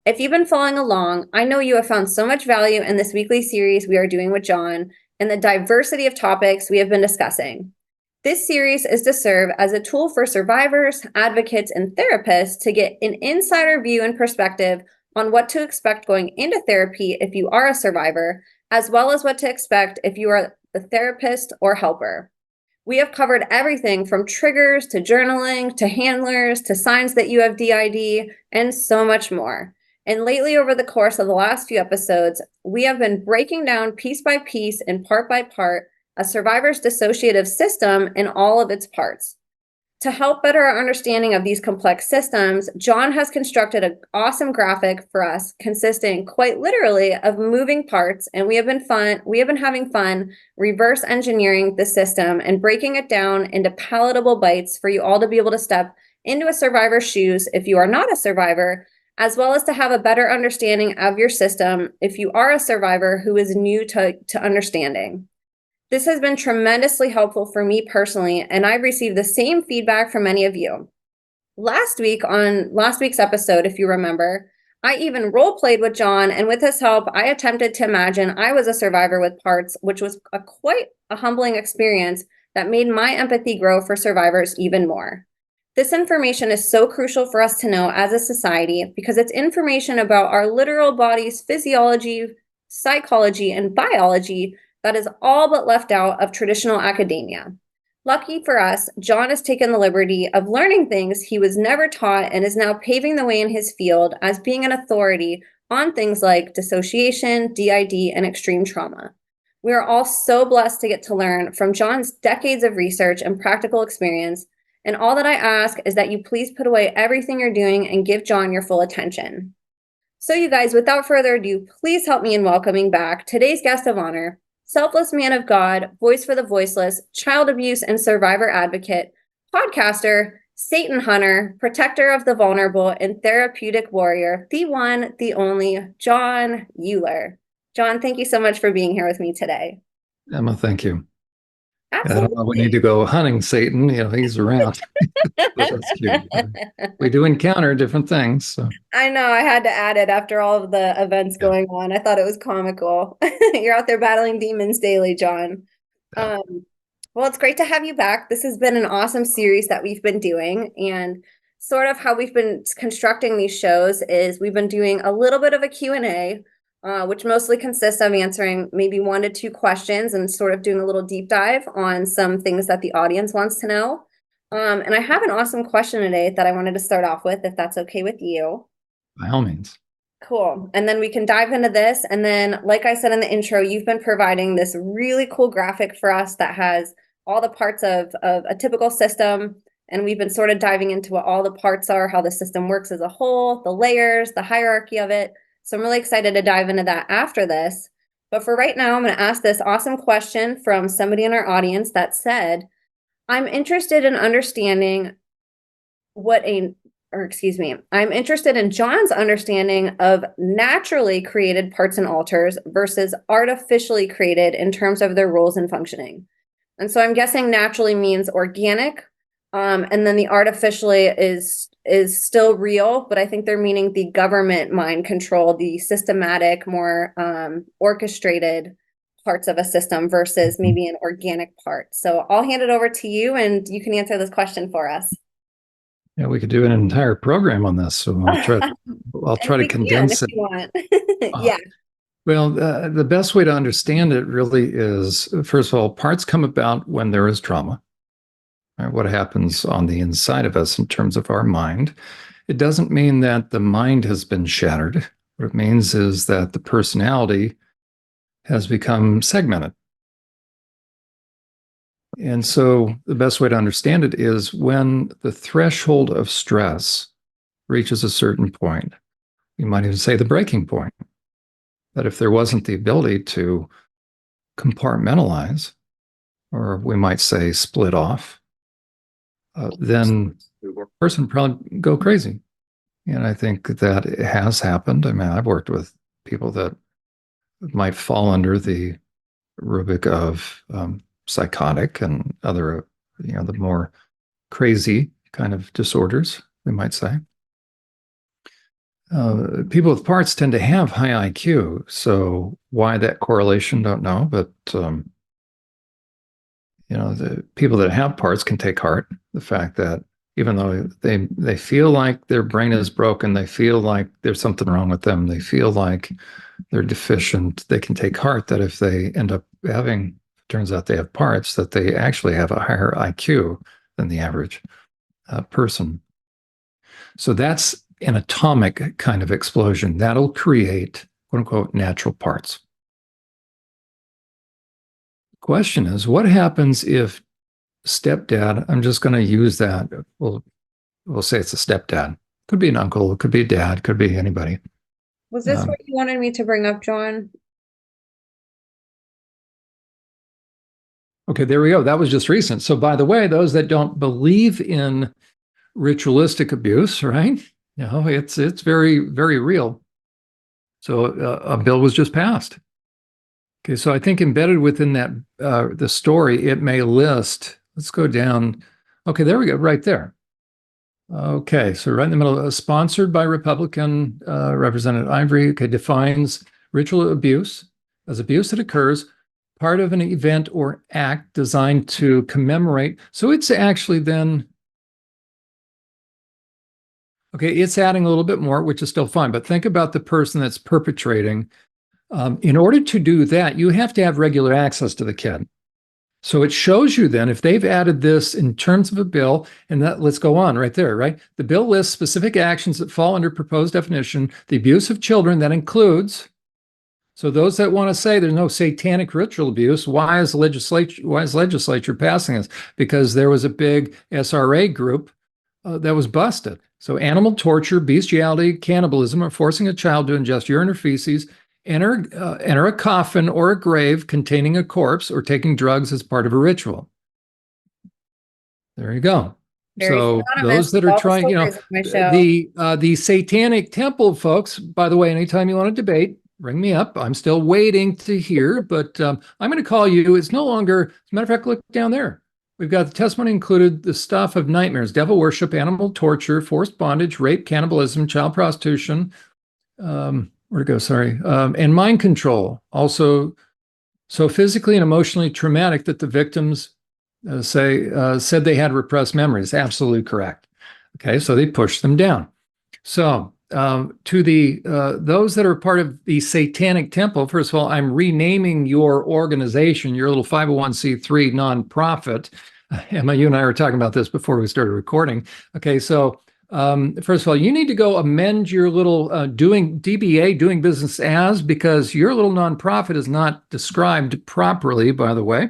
If you've been following along, I know you have found so much value in this weekly series we are doing with Jon and the diversity of topics we have been discussing. This series is to serve as a tool for survivors, advocates, and therapists to get an insider view and perspective on what to expect going into therapy if you are a survivor, as well as what to expect if you are the therapist or helper. We have covered everything from triggers to journaling to handlers to signs that you have DID and so much more. And lately, over the course of the last few episodes, we have been breaking down piece by piece and part by part a survivor's dissociative system in all of its parts. To help better our understanding of these complex systems, Jon has constructed an awesome graphic for us consisting quite literally of moving parts, and we have been having fun reverse engineering the system and breaking it down into palatable bites for you all to be able to step into a survivor's shoes if you are not a survivor, as well as to have a better understanding of your system if you are a survivor who is new to understanding. This has been tremendously helpful for me personally, and I've received the same feedback from many of you. Last week, on last week's episode, if you remember, I even role played with Jon, and with his help, I attempted to imagine I was a survivor with parts, which was quite a humbling experience that made my empathy grow for survivors even more. This information is so crucial for us to know as a society because it's information about our literal body's physiology, psychology, and biology that is all but left out of traditional academia. Lucky for us, Jon has taken the liberty of learning things he was never taught and is now paving the way in his field as being an authority on things like dissociation, DID, and extreme trauma. We are all so blessed to get to learn from Jon's decades of research and practical experience, and all that I ask is that you please put away everything you're doing and give Jon your full attention. So you guys, without further ado, please help me in welcoming back today's guest of honor, selfless man of God, voice for the voiceless, child abuse and survivor advocate, podcaster, Satan hunter, protector of the vulnerable, and therapeutic warrior, the one, the only, Jon Uhler. Jon, thank you so much for being here with me today. Emma, thank you. I don't know. We need Absolutely. to go hunting Satan. He's around. But that's cute. We do encounter different things. So I know I had to add it after all of the events yeah, going on. I thought it was comical. You're out there battling demons daily, Jon. yeah. Um, well, it's great to have you back. This has been an awesome series that we've been doing. And sort of how we've been constructing these shows is we've been doing a little bit of a Q&A, which mostly consists of answering maybe 1 to 2 questions and sort of doing a little deep dive on some things that the audience wants to know. And I have an awesome question today that I wanted to start off with, if that's okay with you. By all means. Cool. And then we can dive into this. And then, like I said in the intro, you've been providing this really cool graphic for us that has all the parts of a typical system. And we've been sort of diving into what all the parts are, how the system works as a whole, the layers, the hierarchy of it. So I'm really excited to dive into that after this. But for right now, I'm going to ask this awesome question from somebody in our audience that said, I'm interested in understanding I'm interested in Jon's understanding of naturally created parts and alters versus artificially created in terms of their roles and functioning. And so I'm guessing naturally means organic, and then the artificially is still real, but I think they're meaning the government mind control, the systematic, more orchestrated parts of a system versus maybe an organic part. So I'll hand it over to you, and you can answer this question for us. Yeah, we could do an entire program on this. So I'll And try to we can if condense it. you want. Uh, Yeah. well, the best way to understand it really is, first of all, parts come about when there is trauma. Right? What happens on the inside of us in terms of our mind. It doesn't mean that the mind has been shattered. What it means is that the personality has become segmented. And so the best way to understand it is when the threshold of stress reaches a certain point, you might even say the breaking point, that if there wasn't the ability to compartmentalize, or we might say split off, then the person would probably go crazy. And I think that it has happened. I mean, I've worked with people that might fall under the rubric of psychotic and other, the more crazy kind of disorders, we might say. people with parts tend to have high IQ. So why that correlation, don't know. But, the people that have parts can take heart. The fact that even though they feel like their brain is broken, they feel like there's something wrong with them, they feel like they're deficient, they can take heart that if they end up having, turns out they have parts, that they actually have a higher IQ than the average person. So that's an atomic kind of explosion. That'll create, quote unquote, natural parts. Question is, what happens if stepdad, I'm just going to use that, we'll say it's a stepdad. Could be an uncle, it could be a dad, could be anybody. Was this what you wanted me to bring up, Jon? Okay, there we go. That was just recent. So, by the way, those that don't believe in ritualistic abuse, right? It's very, very real. So, a bill was just passed. Okay, so I think embedded within that the story, it may list. Let's go down. Okay, there we go, right there. Okay, so right in the middle, sponsored by Republican Representative Ivory. Okay, defines ritual abuse as abuse that occurs part of an event or act designed to commemorate. So it's actually then, okay, it's adding a little bit more, which is still fine. But think about the person that's perpetrating. In order to do that, you have to have regular access to the kid. So it shows you then if they've added this in terms of a bill, and that let's go on right there, right? The bill lists specific actions that fall under proposed definition, the abuse of children that includes. So those that want to say there's no satanic ritual abuse, why is legislature passing this? Because there was a big SRA group that was busted. So animal torture, bestiality, cannibalism, or forcing a child to ingest urine or feces, enter a coffin or a grave containing a corpse, or taking drugs as part of a ritual. There you go. Very So synonymous those that with are all the trying, stories of my show. the Satanic Temple folks, by the way, anytime you want to debate, bring me up. I'm still waiting to hear, but I'm going to call you. It's no longer, as a matter of fact, look down there. We've got the testimony included the stuff of nightmares, devil worship, animal torture, forced bondage, rape, cannibalism, child prostitution, where to go, sorry, and mind control. Also, so physically and emotionally traumatic that the victims said they had repressed memories. Absolutely correct. Okay, so they pushed them down. So to the those that are part of the Satanic Temple, first of all, I'm renaming your organization, your little 501c3 nonprofit. Emma, you and I were talking about this before we started recording. Okay, so first of all, you need to go amend your little doing DBA, doing business as, because your little nonprofit is not described properly, by the way.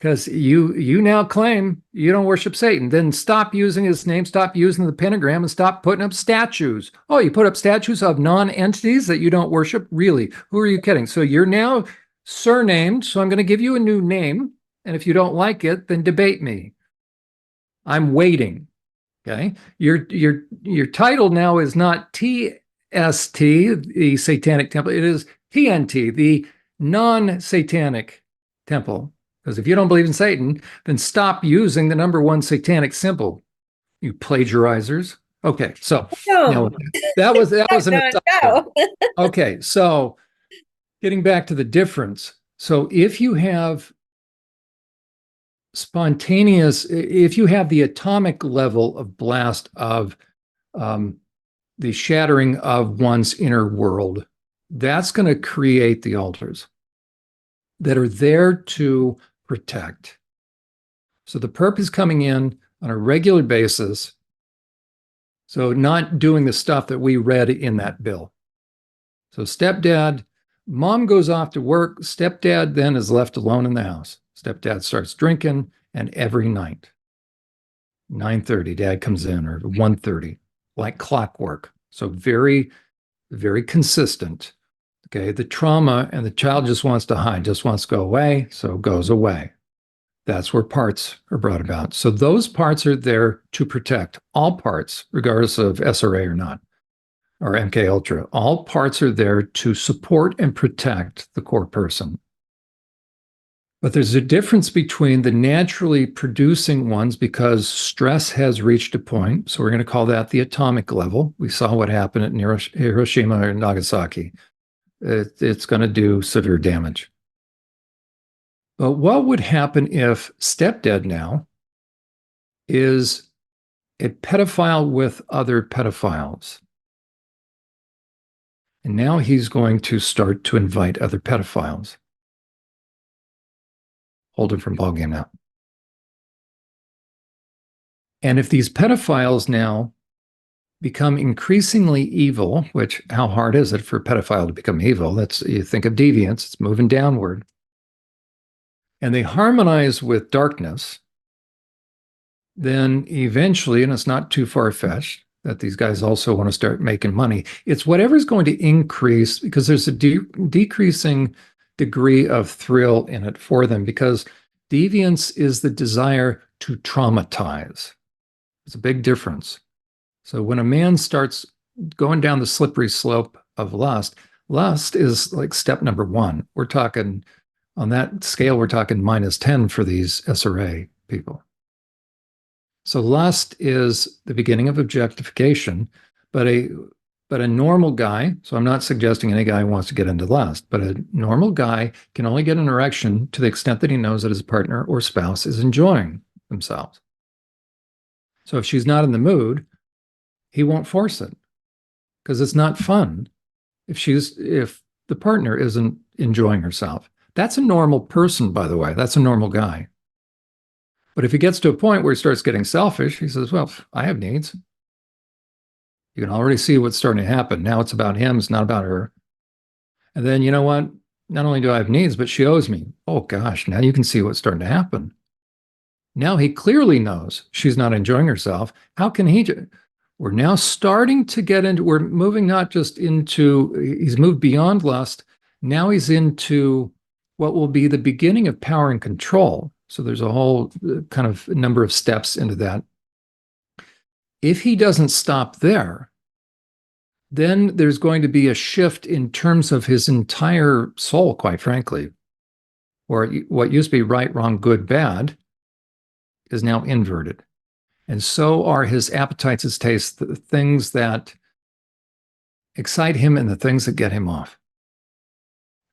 Because you now claim you don't worship Satan. Then stop using his name, stop using the pentagram, and stop putting up statues. Oh, you put up statues of non-entities that you don't worship? Really? Who are you kidding? So you're now surnamed, so I'm going to give you a new name. And if you don't like it, then debate me. I'm waiting. Okay. Your title now is not TST, the Satanic Temple. It is TNT, the non-satanic temple. Because if you don't believe in Satan, then stop using the number one satanic symbol, you plagiarizers. Okay, so now that was an aside. Okay, so getting back to the difference. So if you have if you have the atomic level of blast of the shattering of one's inner world, that's going to create the altars that are there to protect. So the perp is coming in on a regular basis. So not doing the stuff that we read in that bill. So stepdad, mom goes off to work. Stepdad then is left alone in the house. Stepdad starts drinking, and every night, 9:30, dad comes in, or 1:30, like clockwork. So very, very consistent. Okay, the trauma, and the child just wants to hide, just wants to go away, so goes away. That's where parts are brought about. So those parts are there to protect all parts, regardless of SRA or not, or MK Ultra. All parts are there to support and protect the core person. But there's a difference between the naturally producing ones because stress has reached a point. So we're going to call that the atomic level. We saw what happened at Hiroshima or Nagasaki. It's going to do severe damage. But what would happen if step dead now is a pedophile with other pedophiles? And now he's going to start to invite other pedophiles. Whole different ballgame now. And if these pedophiles now become increasingly evil, which how hard is it for a pedophile to become evil? That's, you think of deviance, it's moving downward. And they harmonize with darkness, then eventually, and it's not too far-fetched, that these guys also want to start making money. It's whatever's going to increase, because there's a decreasing degree of thrill in it for them, because deviance is the desire to traumatize. It's a big difference. So when a man starts going down the slippery slope of lust, lust is like step number one. We're talking, on that scale, we're talking -10 for these SRA people. So lust is the beginning of objectification, but a normal guy, so I'm not suggesting any guy wants to get into lust, but a normal guy can only get an erection to the extent that he knows that his partner or spouse is enjoying themselves. So if she's not in the mood, he won't force it because it's not fun if the partner isn't enjoying herself. That's a normal person, by the way. That's a normal guy. But if he gets to a point where he starts getting selfish, he says, well, I have needs. You can already see what's starting to happen. Now it's about him, it's not about her. And then, you know what? Not only do I have needs, but she owes me. Oh gosh, now you can see what's starting to happen. Now he clearly knows she's not enjoying herself. How can he? We're now starting to get into, we're moving not just into, he's moved beyond lust. Now he's into what will be the beginning of power and control. So there's a whole kind of number of steps into that. If he doesn't stop there, then there's going to be a shift in terms of his entire soul, quite frankly, where what used to be right, wrong, good, bad is now inverted. And so are his appetites, his tastes, the things that excite him and the things that get him off.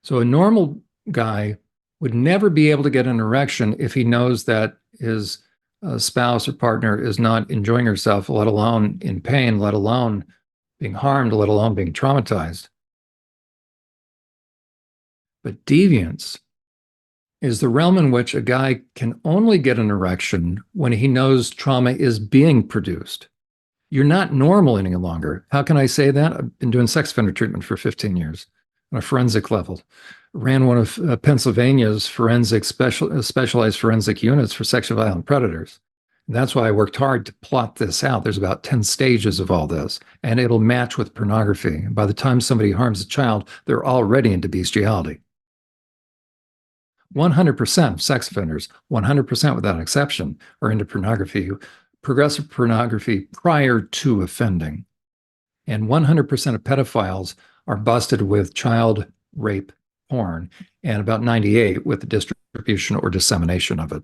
So a normal guy would never be able to get an erection if he knows that his spouse or partner is not enjoying herself, let alone in pain, let alone being harmed, let alone being traumatized. But deviance is the realm in which a guy can only get an erection when he knows trauma is being produced. You're not normal any longer. How can I say that? I've been doing sex offender treatment for 15 years on a forensic level. Ran one of Pennsylvania's specialized forensic units for sexually violent predators. And that's why I worked hard to plot this out. There's about 10 stages of all this, and it'll match with pornography. By the time somebody harms a child, they're already into bestiality. 100% of sex offenders, 100% without exception, are into pornography, progressive pornography prior to offending. And 100% of pedophiles are busted with child rape porn, and about 98 with the distribution or dissemination of it.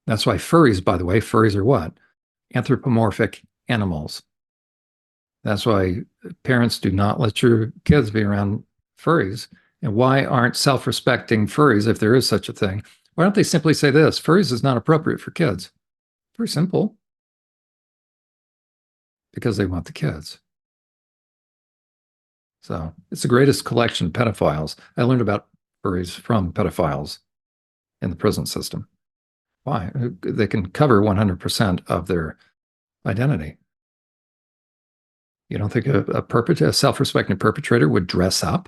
That's why furries, by the way, furries are what? Anthropomorphic animals. That's why parents do not let your kids be around furries. And why aren't self-respecting furries, if there is such a thing, why don't they simply say this? Furries is not appropriate for kids. Very simple. Because they want the kids. So it's the greatest collection of pedophiles. I learned about furries from pedophiles in the prison system. Why? They can cover 100% of their identity. You don't think a self-respecting perpetrator would dress up?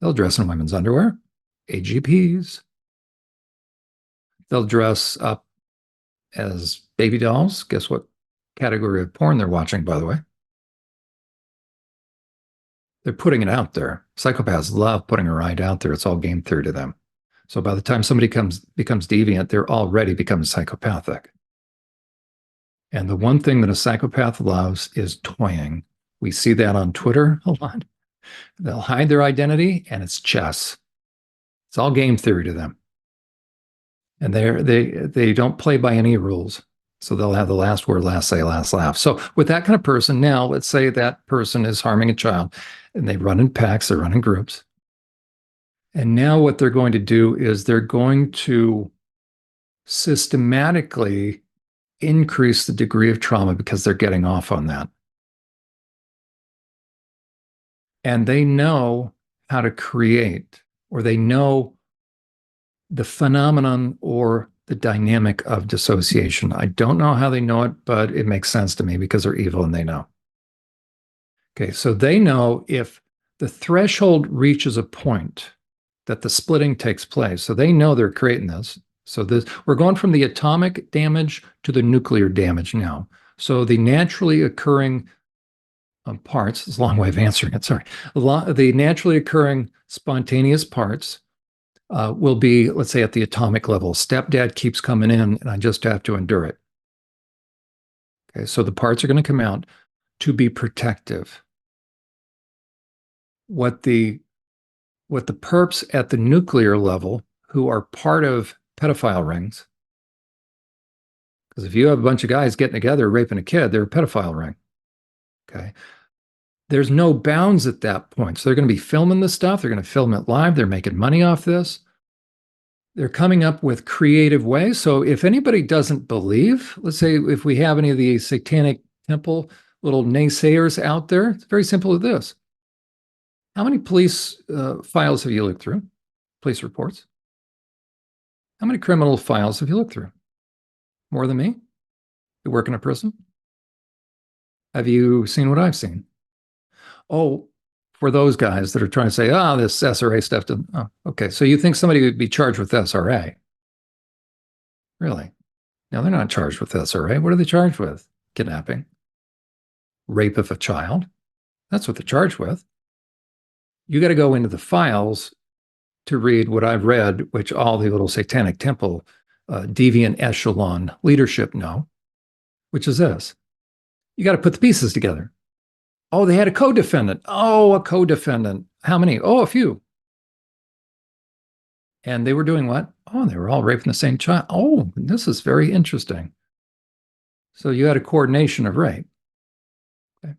They'll dress in women's underwear, AGPs. They'll dress up as baby dolls. Guess what category of porn they're watching, by the way? They're putting it out there. Psychopaths love putting a right out there. It's all game theory to them. So by the time somebody becomes deviant, they're already becoming psychopathic. And the one thing that a psychopath loves is toying. We see that on Twitter a lot. They'll hide their identity, and it's chess. It's all game theory to them. And they don't play by any rules. So they'll have the last word, last say, last laugh. So with that kind of person, now let's say that person is harming a child and they run in packs, they run in groups. And now what they're going to do is they're going to systematically increase the degree of trauma because they're getting off on that. And they know how to create, or they know the phenomenon or the dynamic of dissociation. I don't know how they know it, but it makes sense to me because they're evil and they know. Okay, so they know if the threshold reaches a point that the splitting takes place. So they know they're creating this. So we're going from the atomic damage to the nuclear damage now. So the naturally occurring parts, it's a long way of answering it, sorry. The naturally occurring spontaneous parts will be, let's say, at the atomic level. Stepdad keeps coming in, and I just have to endure it. Okay, so the parts are going to come out to be protective. What the perps at the nuclear level, who are part of pedophile rings, because if you have a bunch of guys getting together raping a kid, they're a pedophile ring. Okay. There's no bounds at that point. So they're going to be filming this stuff. They're going to film it live. They're making money off this. They're coming up with creative ways. So if anybody doesn't believe, let's say if we have any of the satanic temple little naysayers out there, it's very simple as this. How many police files have you looked through? Police reports? How many criminal files have you looked through? More than me? You work in a prison? Have you seen what I've seen? Oh, for those guys that are trying to say, this SRA stuff didn't. Oh, okay. So you think somebody would be charged with SRA? Really? No, they're not charged with SRA. What are they charged with? Kidnapping, rape of a child. That's what they're charged with. You got to go into the files to read what I've read, which all the little satanic temple deviant echelon leadership know, which is this. You got to put the pieces together. Oh, they had a co-defendant. Oh, a co-defendant. How many? Oh, a few. And they were doing what? Oh, they were all raping the same child. Oh, this is very interesting. So you had a coordination of rape. Okay.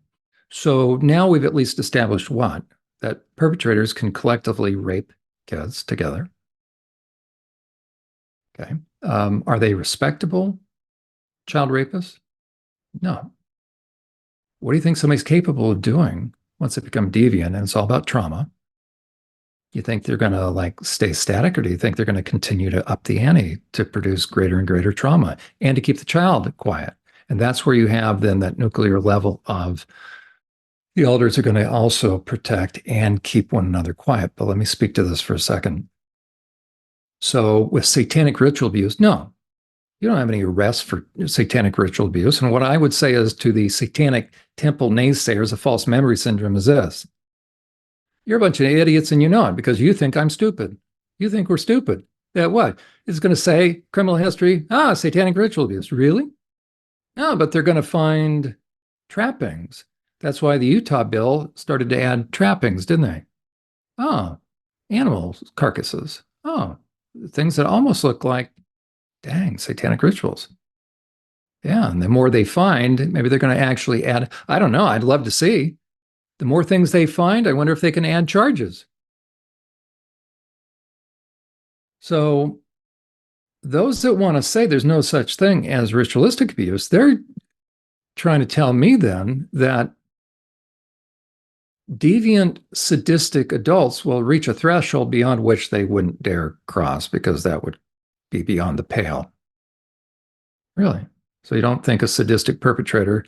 So now we've at least established what? That perpetrators can collectively rape kids together. Okay. Are they respectable child rapists? No. What do you think somebody's capable of doing once they become deviant and it's all about trauma? You think they're going to stay static, or do you think they're going to continue to up the ante to produce greater and greater trauma and to keep the child quiet? And that's where you have then that nuclear level of the elders are going to also protect and keep one another quiet. But let me speak to this for a second. So with satanic ritual abuse, no, you don't have any arrests for satanic ritual abuse. And what I would say is to the satanic temple naysayers, a false memory syndrome is this. You're a bunch of idiots and you know it because you think I'm stupid. You think we're stupid. That what? It's going to say criminal history, satanic ritual abuse. Really? No, but they're going to find trappings. That's why the Utah bill started to add trappings, didn't they? Oh, animal carcasses. Oh, things that almost look like, dang, satanic rituals. Yeah, and the more they find, maybe they're going to actually add, I don't know, I'd love to see. The more things they find, I wonder if they can add charges. So those that want to say there's no such thing as ritualistic abuse, they're trying to tell me then that deviant, sadistic adults will reach a threshold beyond which they wouldn't dare cross because that would be beyond the pale. Really? So you don't think a sadistic perpetrator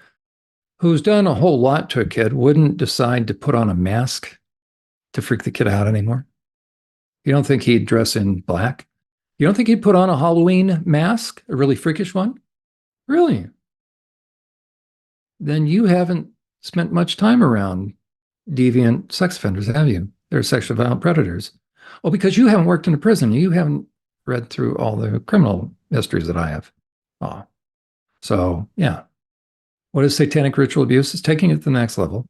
who's done a whole lot to a kid wouldn't decide to put on a mask to freak the kid out anymore? You don't think he'd dress in black? You don't think he'd put on a Halloween mask, a really freakish one? Really? Then you haven't spent much time around deviant sex offenders, have you? They're sexually violent predators. Well, because you haven't worked in a prison. You haven't read through all the criminal histories that I have. Oh. So, yeah. What is satanic ritual abuse? It's taking it to the next level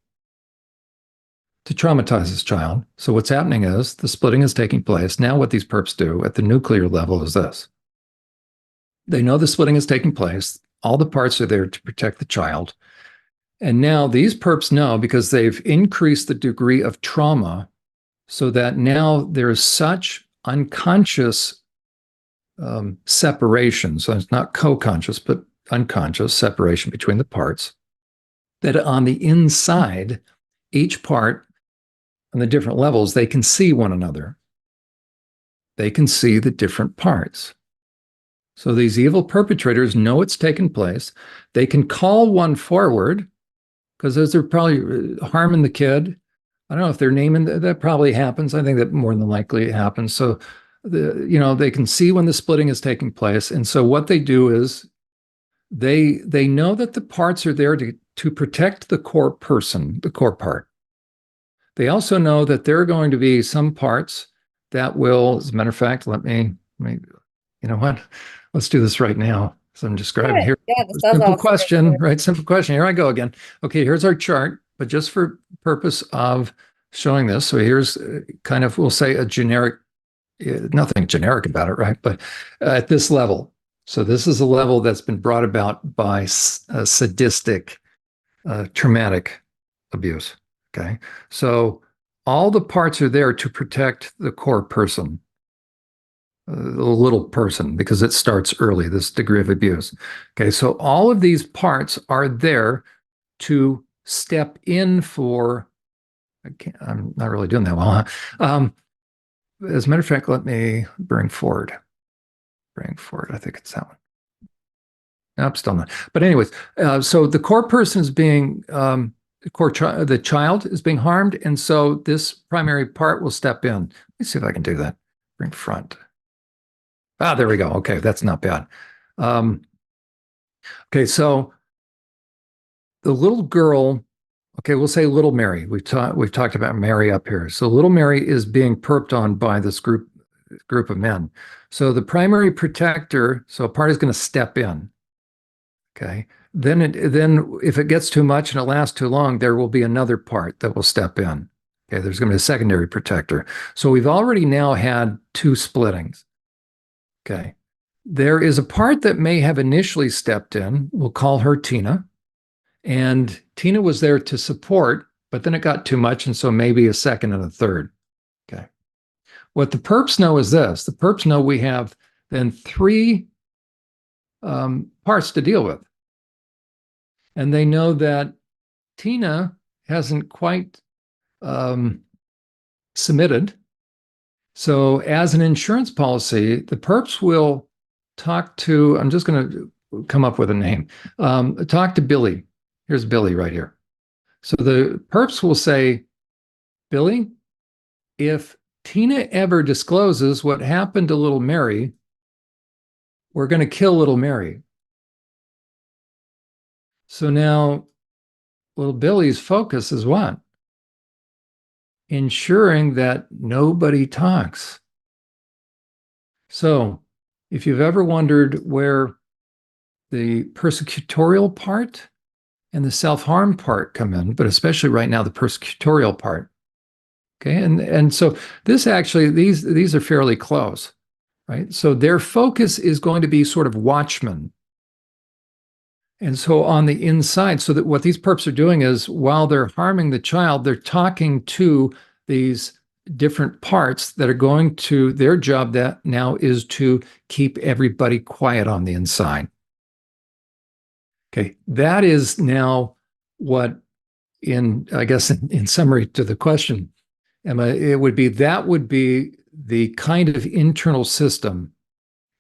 to traumatize this child. So what's happening is the splitting is taking place. Now what these perps do at the nuclear level is this. They know the splitting is taking place. All the parts are there to protect the child. And now these perps know, because they've increased the degree of trauma, so that now there is such unconscious separation. So it's not co-conscious, but unconscious separation between the parts, that on the inside, each part on the different levels, they can see one another. They can see the different parts. So these evil perpetrators know it's taken place. They can call one forward, because as they're probably harming the kid, I don't know if they're naming that probably happens. I think that more than likely it happens. So, they can see when the splitting is taking place. And so what they do is they know that the parts are there to protect the core person, the core part. They also know that there are going to be some parts that will, as a matter of fact, let me you know what? Let's do this right now. So I'm describing here. Yeah, this does Simple all sound question, good. right? Simple question. Here I go again. Okay, here's our chart, but just for purpose of showing this. So here's kind of, we'll say a generic, nothing generic about it, right? But at this level. So this is a level that's been brought about by sadistic, traumatic abuse. Okay. So all the parts are there to protect the core person, the little person, because it starts early, this degree of abuse. Okay. So all of these parts are there to step in for, I'm not really doing that well. Huh? As a matter of fact, let me bring forward. Bring forward. I think it's that one. Nope, still not. But anyways, so the core person is being the child is being harmed, and so this primary part will step in. Let me see if I can do that. Bring front. Ah, there we go. Okay, that's not bad. Okay, so the little girl. Okay, we'll say little Mary. We've talked about Mary up here. So little Mary is being perped on by this group of men. So the primary protector. So a part is going to step in. Okay. Then if it gets too much and it lasts too long, there will be another part that will step in. Okay, there's going to be a secondary protector. So we've already now had two splittings. Okay. There is a part that may have initially stepped in. We'll call her Tina. And Tina was there to support, but then it got too much. And so maybe a second and a third. Okay. What the perps know is this. The perps know we have then three parts to deal with. And they know that Tina hasn't quite submitted. So, as an insurance policy, the perps will talk to, I'm just going to come up with a name, talk to Billy. Here's Billy right here. So, the perps will say, Billy, if Tina ever discloses what happened to little Mary, we're going to kill little Mary. So now little Billy's focus is what? Ensuring that nobody talks. So, if you've ever wondered where the persecutorial part and the self-harm part come in, but especially right now, the persecutorial part. Okay. And so this actually, these are fairly close, right? So their focus is going to be sort of watchmen. And so on the inside, so that what these perps are doing is while they're harming the child, they're talking to these different parts that are going to, their job that now is to keep everybody quiet on the inside. Okay, that is now what, I guess in summary to the question, Emma, it would be, that would be the kind of internal system,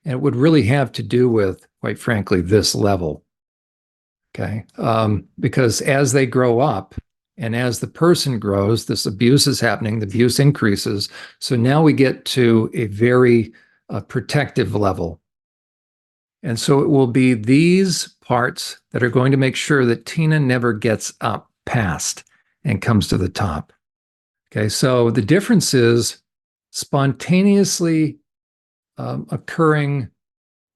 and it would really have to do with, quite frankly, this level. Okay. Because as they grow up and as the person grows, this abuse is happening, the abuse increases. So now we get to a very protective level. And so it will be these parts that are going to make sure that Tina never gets up past and comes to the top. Okay. So the difference is spontaneously occurring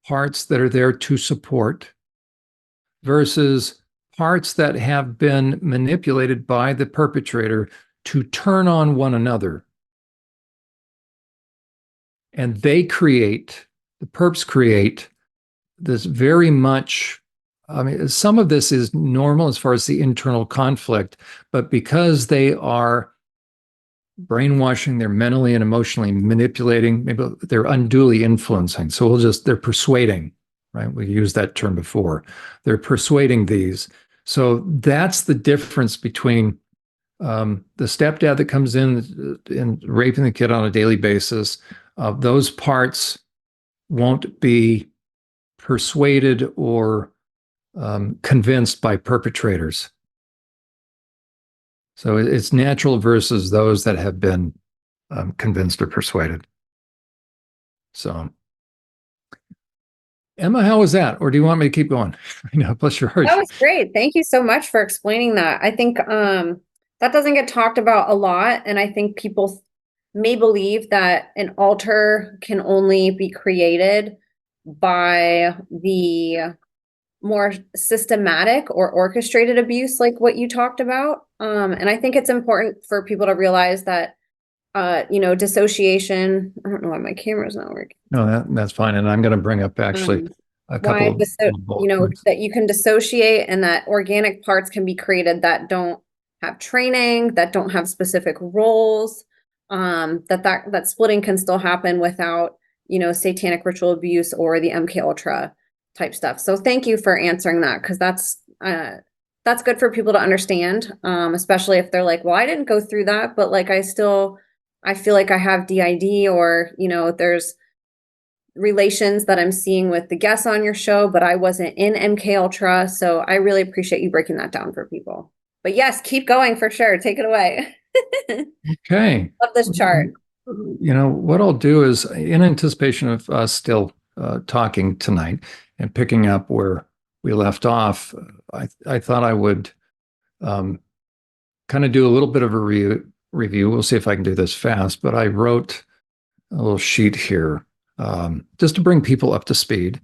parts that are there to support versus parts that have been manipulated by the perpetrator to turn on one another. And the perps create this very much, I mean, some of this is normal as far as the internal conflict, but because they are brainwashing, they're mentally and emotionally manipulating, maybe they're unduly influencing. So they're persuading, right? We used that term before. They're persuading these. So that's the difference between the stepdad that comes in and raping the kid on a daily basis. Those parts won't be persuaded or convinced by perpetrators. So it's natural versus those that have been convinced or persuaded. So, Emma, how was that? Or do you want me to keep going? Bless your heart. That was great. Thank you so much for explaining that. I think that doesn't get talked about a lot, and I think people may believe that an alter can only be created by the more systematic or orchestrated abuse like what you talked about. And I think it's important for people to realize that, dissociation, I don't know why my camera's not working. No, that's fine. And I'm going to bring up actually a couple of bullet points. That you can dissociate and that organic parts can be created that don't have training, that don't have specific roles, that splitting can still happen without, satanic ritual abuse or the MK Ultra type stuff. So thank you for answering that, because that's good for people to understand, especially if they're like, well, I didn't go through that, but like I feel like I have DID, or there's relations that I'm seeing with the guests on your show, but I wasn't in MK Ultra. So I really appreciate you breaking that down for people. But yes, keep going for sure. Take it away. Okay. Love this chart. What I'll do is, in anticipation of us still talking tonight and picking up where we left off, I thought I would kind of do a little bit of a review. We'll see if I can do this fast, but I wrote a little sheet here just to bring people up to speed.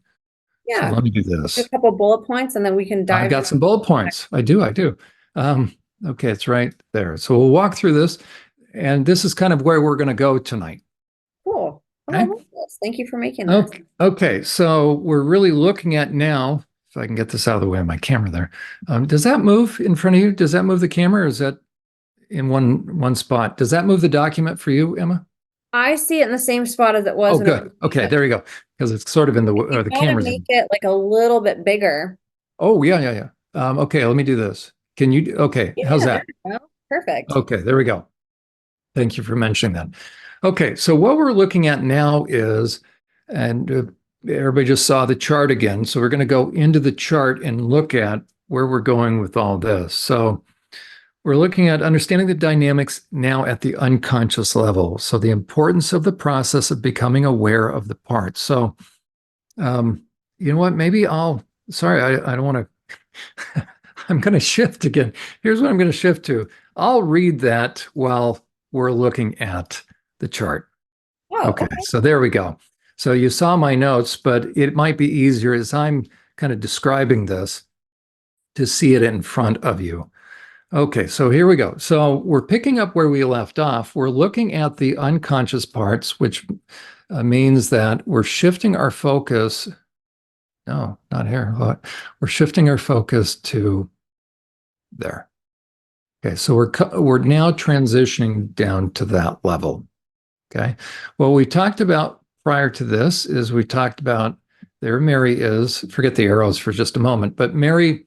Yeah. So let me do this. A couple bullet points and then we can dive. I've got some bullet points. I do. Okay, it's right there. So we'll walk through this, and this is kind of where we're going to go tonight. Cool. Oh, Okay? I love this. Thank you for making this. Okay, so we're really looking at now, if I can get this out of the way of my camera there. Does that move in front of you? Does that move the camera, or is that in one spot? Does that move the document for you, Emma? I see it in the same spot as it was. Oh, good. Okay, there you go. Because it's sort of in the camera's make it like a little bit bigger. Oh, yeah. Okay, let me do this. Can you? Okay, Yeah, how's that? Perfect. Okay, there we go. Thank you for mentioning that. Okay, so what we're looking at now is, and everybody just saw the chart again. So we're going to go into the chart and look at where we're going with all this. So we're looking at understanding the dynamics now at the unconscious level. So the importance of the process of becoming aware of the parts. So, you know what? Maybe sorry, I don't want to, I'm going to shift again. Here's what I'm going to shift to. I'll read that while we're looking at the chart. Okay, so there we go. So you saw my notes, but it might be easier as I'm kind of describing this to see it in front of you. Okay, so here we go. So we're picking up where we left off. We're looking at the unconscious parts, which means that we're shifting our focus. No, not here. We're shifting our focus to there. Okay, so we're now transitioning down to that level. Okay, what we talked about prior to this is we talked about there Mary is, forget the arrows for just a moment, but Mary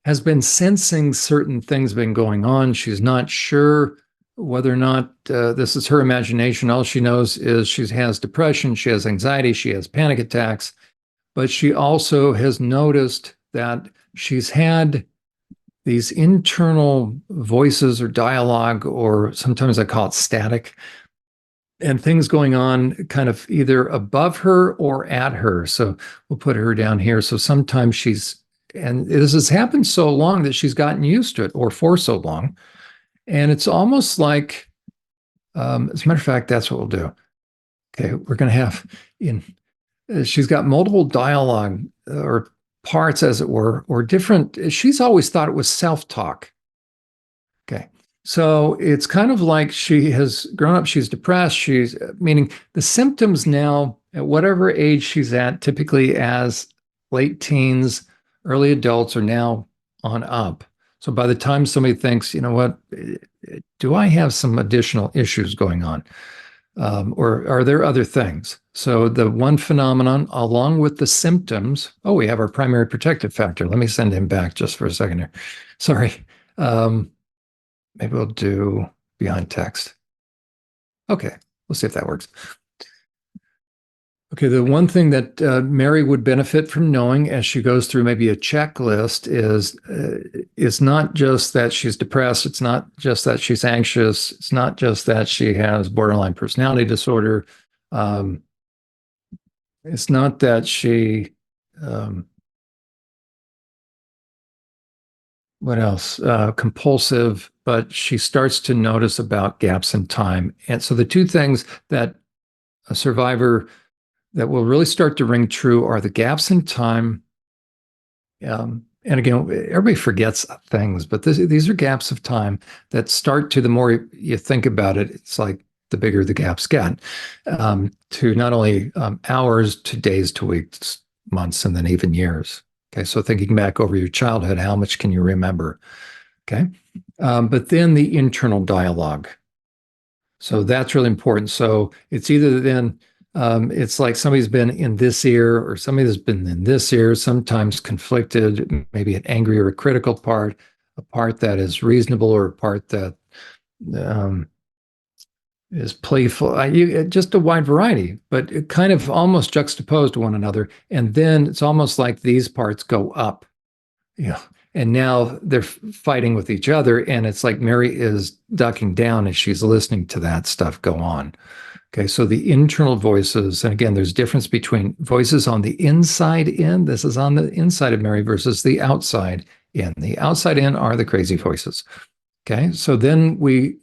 has been sensing certain things been going on. She's not sure whether or not this is her imagination. All she knows is she has depression, she has anxiety, she has panic attacks, but she also has noticed that she's had these internal voices or dialogue, or sometimes I call it static, and things going on kind of either above her or at her. So we'll put her down here. So sometimes and this has happened so long that she's gotten used to it, or for so long. And it's almost like, as a matter of fact, that's what we'll do. Okay, we're going to have she's got multiple dialogue or parts, as it were, or different. She's always thought it was self-talk. Okay. So it's kind of like she has grown up, she's depressed, she's meaning the symptoms now at whatever age she's at, typically as late teens, early adults are now on up. So by the time somebody thinks, you know what, do I have some additional issues going on? Or are there other things? So the one phenomenon, along with the symptoms, oh, we have our primary protective factor. Let me send him back just for a second here. Sorry. Maybe we'll do behind text. Okay, let's see if that works. Okay, the one thing that Mary would benefit from knowing as she goes through maybe a checklist is it's not just that she's depressed, it's not just that she's anxious, it's not just that she has borderline personality disorder, um, it's not that she, um, what else? Compulsive, but she starts to notice about gaps in time. And so the two things that a survivor that will really start to ring true are the gaps in time. And again, everybody forgets things, but these are gaps of time that start to, the more you think about it, it's like the bigger the gaps get, to not only hours to days to weeks, months, and then even years. Okay, so thinking back over your childhood, how much can you remember? Okay, but then the internal dialogue. So that's really important. So it's either then it's like somebody's been in this ear or somebody that's been in this ear, sometimes conflicted, maybe an angry or a critical part, a part that is reasonable or a part that um, is playful. Just a wide variety, but it kind of almost juxtaposed to one another. And then it's almost like these parts go up, you know, and now they're fighting with each other. And it's like Mary is ducking down as she's listening to that stuff go on. Okay, so the internal voices, and again, there's difference between voices on the inside in. This is on the inside of Mary versus the outside in. The outside in are the crazy voices. Okay, so then we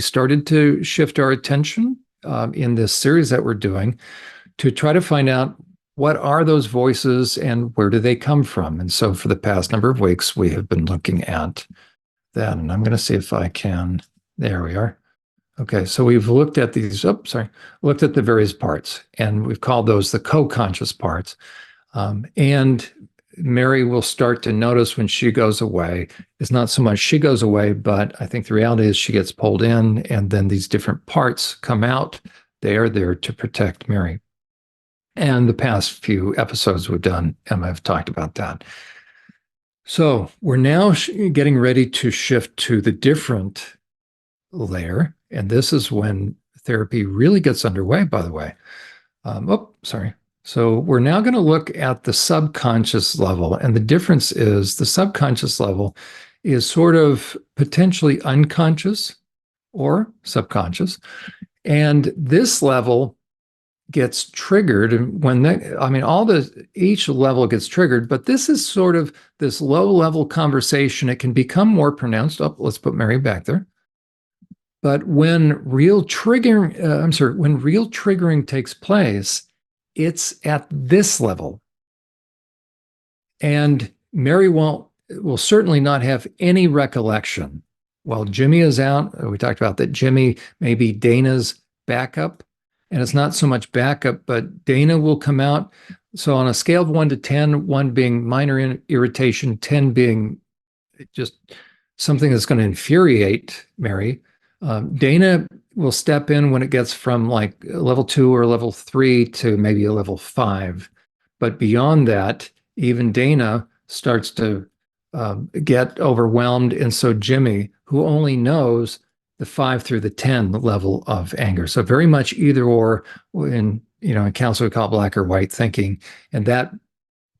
started to shift our attention in this series that we're doing to try to find out what are those voices and where do they come from. And so for the past number of weeks, we have been looking at that. And I'm going to see if I can. There we are. Okay, so we've looked at these, looked at the various parts, and we've called those the co-conscious parts. And Mary will start to notice when she goes away, it's not so much she goes away, but I think the reality is she gets pulled in, and then these different parts come out. They are there to protect Mary. And the past few episodes we've done, Emma have talked about that. So we're now getting ready to shift to the different layer. And this is when therapy really gets underway, by the way. Sorry. So we're now going to look at the subconscious level. And the difference is the subconscious level is sort of potentially unconscious or subconscious. And this level gets triggered and when each level gets triggered, but this is sort of this low level conversation. It can become more pronounced. Oh, let's put Mary back there. But when real triggering takes place, it's at this level. And Mary will certainly not have any recollection. While Jimmy is out, we talked about that Jimmy may be Dana's backup. And it's not so much backup, but Dana will come out. So on a scale of 1 to 10, 1 being minor irritation, 10 being just something that's going to infuriate Mary, Dana will step in when it gets from like level 2 or level 3 to maybe a level 5. But beyond that, even Dana starts to get overwhelmed. And so Jimmy, who only knows the 5 through the 10 level of anger. So very much either or in counselor we call black or white thinking. And that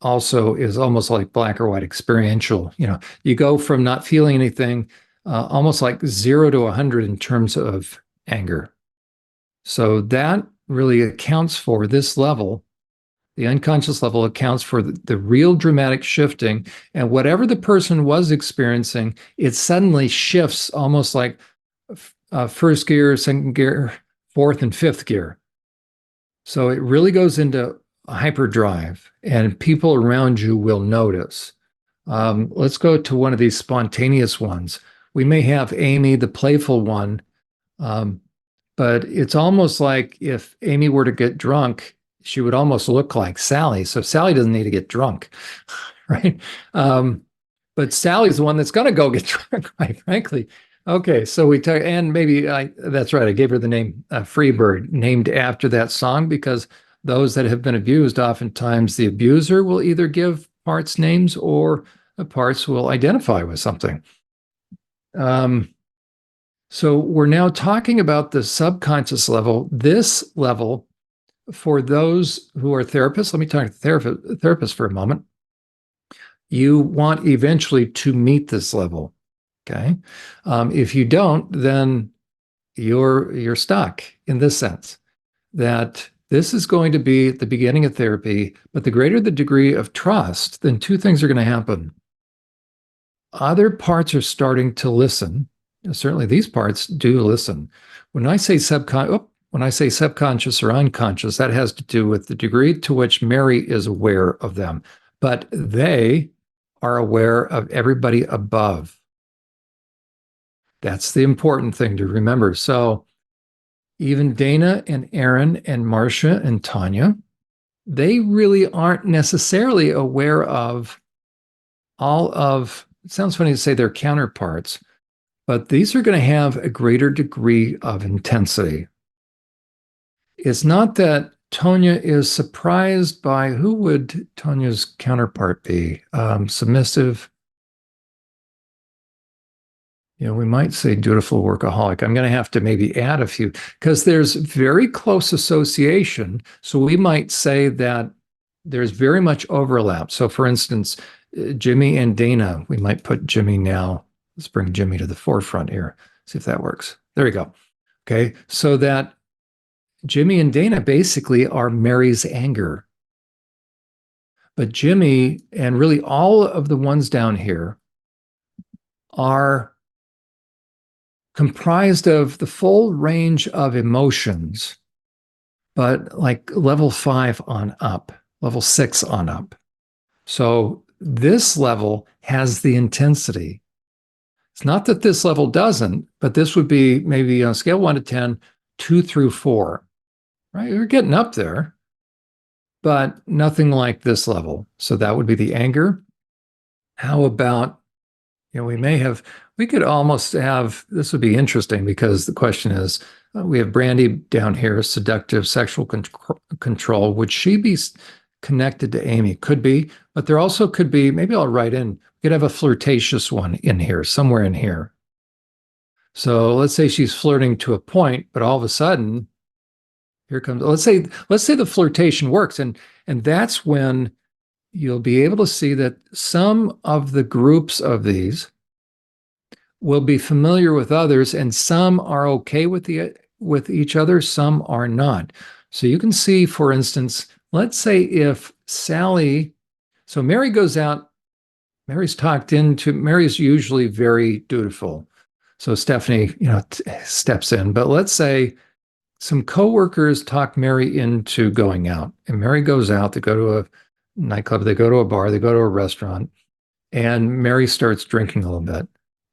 also is almost like black or white experiential. You go from not feeling anything almost like 0 to 100 in terms of anger. So that really accounts for this level. The unconscious level accounts for the real dramatic shifting. And whatever the person was experiencing, it suddenly shifts almost like first gear, second gear, fourth and fifth gear. So it really goes into hyperdrive, and people around you will notice. Let's go to one of these spontaneous ones we may have Amy, the playful one, um, but it's almost like if Amy were to get drunk, she would almost look like Sally. So Sally doesn't need to get drunk, right? But Sally's the one that's going to go get drunk, quite frankly. Okay, so we talk, and maybe that's right. I gave her the name Freebird, named after that song, because those that have been abused, oftentimes the abuser will either give parts names or the parts will identify with something. Um, so we're now talking about the subconscious level. This level, for those who are therapists, let me talk to therapists for a moment. You want eventually to meet this level. Okay. If you don't, then you're stuck in this sense that this is going to be the beginning of therapy, but the greater the degree of trust, then two things are going to happen. Other parts are starting to listen. Certainly these parts do listen. When I say subconscious or unconscious, that has to do with the degree to which Mary is aware of them, but they are aware of everybody above. That's the important thing to remember. So even Dana and Aaron and Marcia and Tanya, they really aren't necessarily aware of all of, it sounds funny to say their counterparts, but these are going to have a greater degree of intensity. It's not that Tonya is surprised by, who would Tonya's counterpart be? Submissive. We might say dutiful workaholic. I'm going to have to maybe add a few because there's very close association. So we might say that there's very much overlap. So for instance, Jimmy and Dana, we might put Jimmy now. Let's bring Jimmy to the forefront here. See if that works. There we go. Okay. So that Jimmy and Dana basically are Mary's anger. But Jimmy and really all of the ones down here are comprised of the full range of emotions, but like level 5 on up, level 6 on up. So this level has the intensity. It's not that this level doesn't, but this would be maybe on a scale 1 to 10, 2 through 4, right? You're getting up there, but nothing like this level. So that would be the anger. How about, we could almost have, this would be interesting because the question is, we have Brandy down here, seductive sexual control. Would she be connected to Amy? Could be, but there also could be, maybe I'll write in, we could have a flirtatious one in here, somewhere in here. So let's say she's flirting to a point, but all of a sudden, here comes, let's say the flirtation works. And that's when you'll be able to see that some of the groups of these will be familiar with others, and some are okay with each other, some are not. So you can see, for instance, let's say if Sally, so Mary goes out, Mary's usually very dutiful. So Stephanie, steps in. But let's say some coworkers talk Mary into going out, and Mary goes out. They go to a nightclub, they go to a bar, they go to a restaurant, and Mary starts drinking a little bit.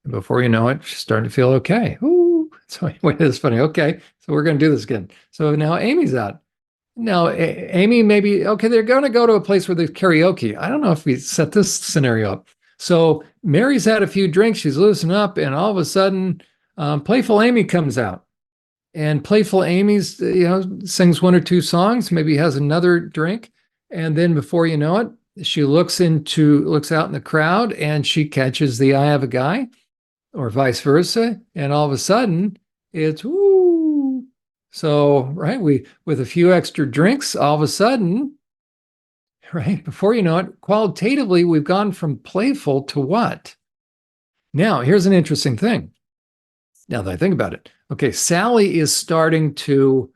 And before you know it, she's starting to feel okay. Ooh. So wait, it's funny. Okay, so we're going to do this again. So now Amy's out. Now Amy maybe, okay, they're going to go to a place where there's karaoke. I don't know if we set this scenario up. So Mary's had a few drinks, she's loosened up, and all of a sudden, playful Amy comes out. And playful Amy's, sings one or two songs, maybe has another drink, and then before you know it, she looks out in the crowd, and she catches the eye of a guy, or vice versa, and all of a sudden, it's woo. So, right, with a few extra drinks, all of a sudden, right, before you know it, qualitatively, we've gone from playful to what? Now, here's an interesting thing. Now that I think about it, okay, Sally is starting to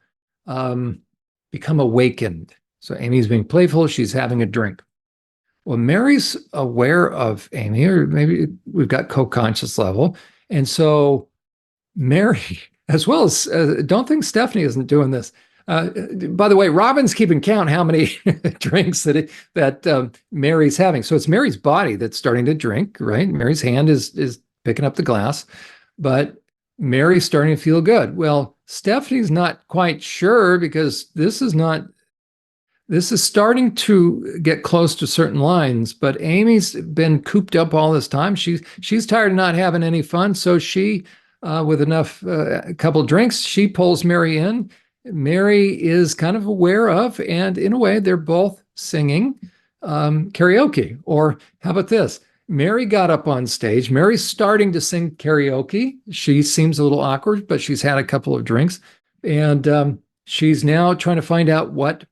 become awakened. So Amy's being playful, she's having a drink. Well, Mary's aware of Amy, or maybe we've got co-conscious level. And so Mary, as well as, don't think Stephanie isn't doing this. By the way, Robin's keeping count how many drinks that Mary's having. So it's Mary's body that's starting to drink, right? Mary's hand is picking up the glass, but Mary's starting to feel good. Well, Stephanie's not quite sure because this is starting to get close to certain lines, but Amy's been cooped up all this time. She's tired of not having any fun, so she, with enough a couple drinks, she pulls Mary in. Mary is kind of aware of, and in a way, they're both singing karaoke. Or how about this? Mary got up on stage. Mary's starting to sing karaoke. She seems a little awkward, but she's had a couple of drinks, and she's now trying to find out what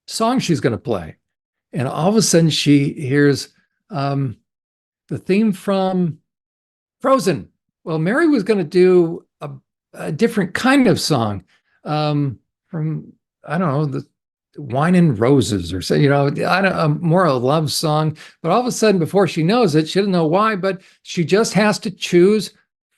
song she's going to play. And all of a sudden, she hears the theme from Frozen. Well, Mary was going to do a different kind of song from, I don't know, the Wine and Roses or so, I don't, more a love song. But all of a sudden, before she knows it, she doesn't know why, but she just has to choose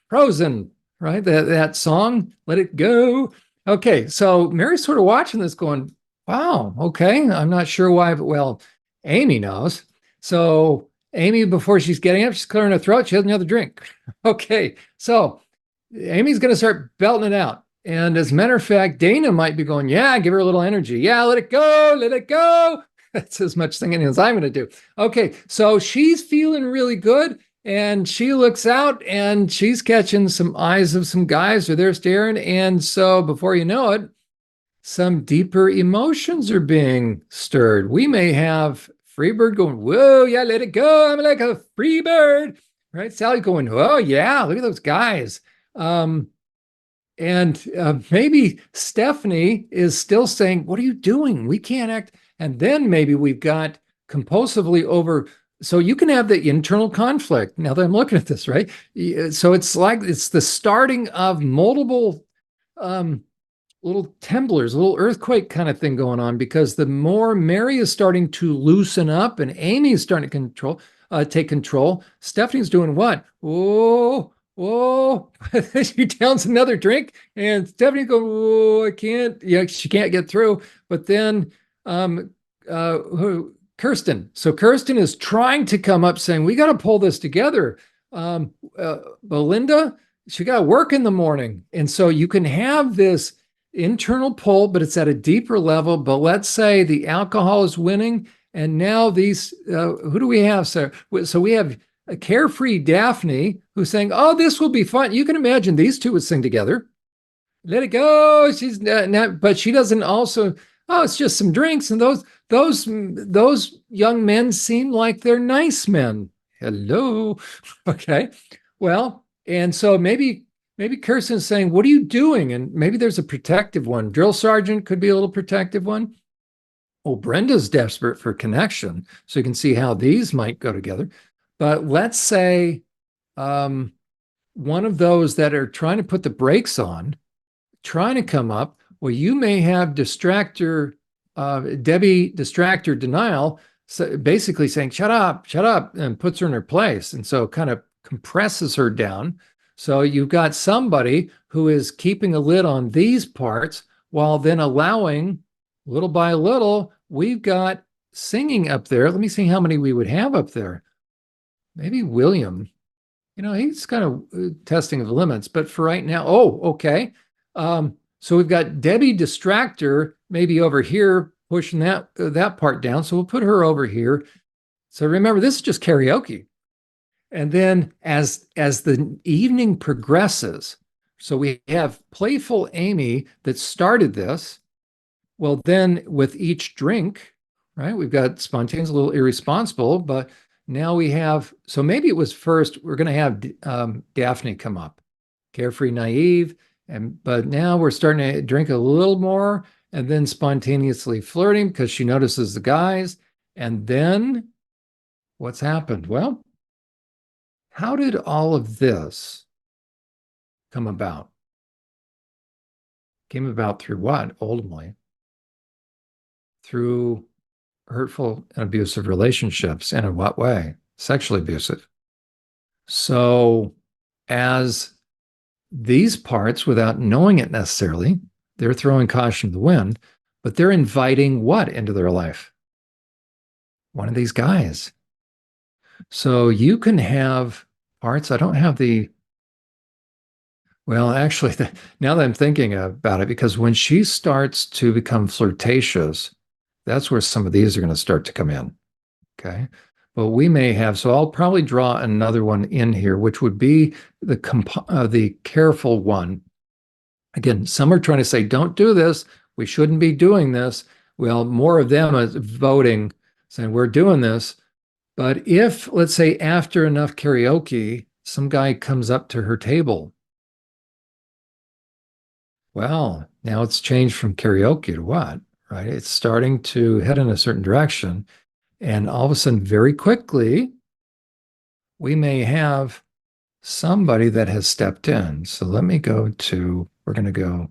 Frozen, right? That song, Let It Go. Okay, so Mary's sort of watching this going, wow, okay, I'm not sure why, but well, Amy knows. So Amy, before she's getting up, she's clearing her throat. She has another drink. Okay, so Amy's going to start belting it out. And as a matter of fact, Dana might be going, yeah, give her a little energy. Yeah, let it go, let it go. That's as much singing as I'm going to do. Okay, so she's feeling really good. And she looks out and she's catching some eyes of some guys who are there staring. And so before you know it, some deeper emotions are being stirred. We may have Freebird going, whoa, yeah, let it go. I'm like a free bird, right? Sally going, oh, yeah, look at those guys. And maybe Stephanie is still saying, what are you doing? We can't act. And then maybe we've got compulsively over. So you can have the internal conflict. Now that I'm looking at this, right? So it's like it's the starting of multiple little temblors, a little earthquake kind of thing going on, because the more Mary is starting to loosen up and Amy is starting to take control, Stephanie's doing what? Whoa, whoa. She downs another drink and Stephanie goes, whoa, I can't. Yeah, she can't get through. But then Kirsten. So Kirsten is trying to come up saying, we got to pull this together. Belinda, she got to work in the morning. And so you can have this internal pull, but it's at a deeper level. But let's say the alcohol is winning. And now these, who do we have? So we have a carefree Daphne who's saying, oh, this will be fun. You can imagine these two would sing together. Let it go. She's not, but she doesn't also, oh, it's just some drinks. And those young men seem like they're nice men. Hello. Okay. Well, and so maybe Kirsten's saying, what are you doing? And maybe there's a protective one. Drill sergeant could be a little protective one. Oh, Brenda's desperate for connection. So you can see how these might go together. But let's say one of those that are trying to put the brakes on, trying to come up, well, you may have distractor, Debbie distractor denial, so basically saying, shut up, and puts her in her place. And so kind of compresses her down. So you've got somebody who is keeping a lid on these parts while then allowing little by little, we've got singing up there. Let me see how many we would have up there. Maybe William, he's kind of testing of the limits, but for right now, oh, okay. So we've got Debbie distractor maybe over here pushing that part down. So we'll put her over here. So remember, this is just karaoke. And then as the evening progresses, so we have playful Amy that started this. Well, then with each drink, right, we've got spontaneous, a little irresponsible, but now we have, so maybe it was first, we're going to have Daphne come up, carefree, naive, but now we're starting to drink a little more and then spontaneously flirting because she notices the guys. And then what's happened? Well, how did all of this come about? Came about through what, ultimately? Through hurtful and abusive relationships. And in what way? Sexually abusive. So as these parts, without knowing it necessarily, they're throwing caution to the wind, but they're inviting what into their life? One of these guys. So you can have parts. I don't have the, well, actually, now that I'm thinking about it, because when she starts to become flirtatious, that's where some of these are going to start to come in. Okay. But we may have, so I'll probably draw another one in here, which would be the careful one. Again, some are trying to say, don't do this. We shouldn't be doing this. Well, more of them is voting, saying, we're doing this. But if, let's say, after enough karaoke, some guy comes up to her table, well, now it's changed from karaoke to what? Right? It's starting to head in a certain direction. And all of a sudden, very quickly, we may have somebody that has stepped in. So let me go to, we're going to go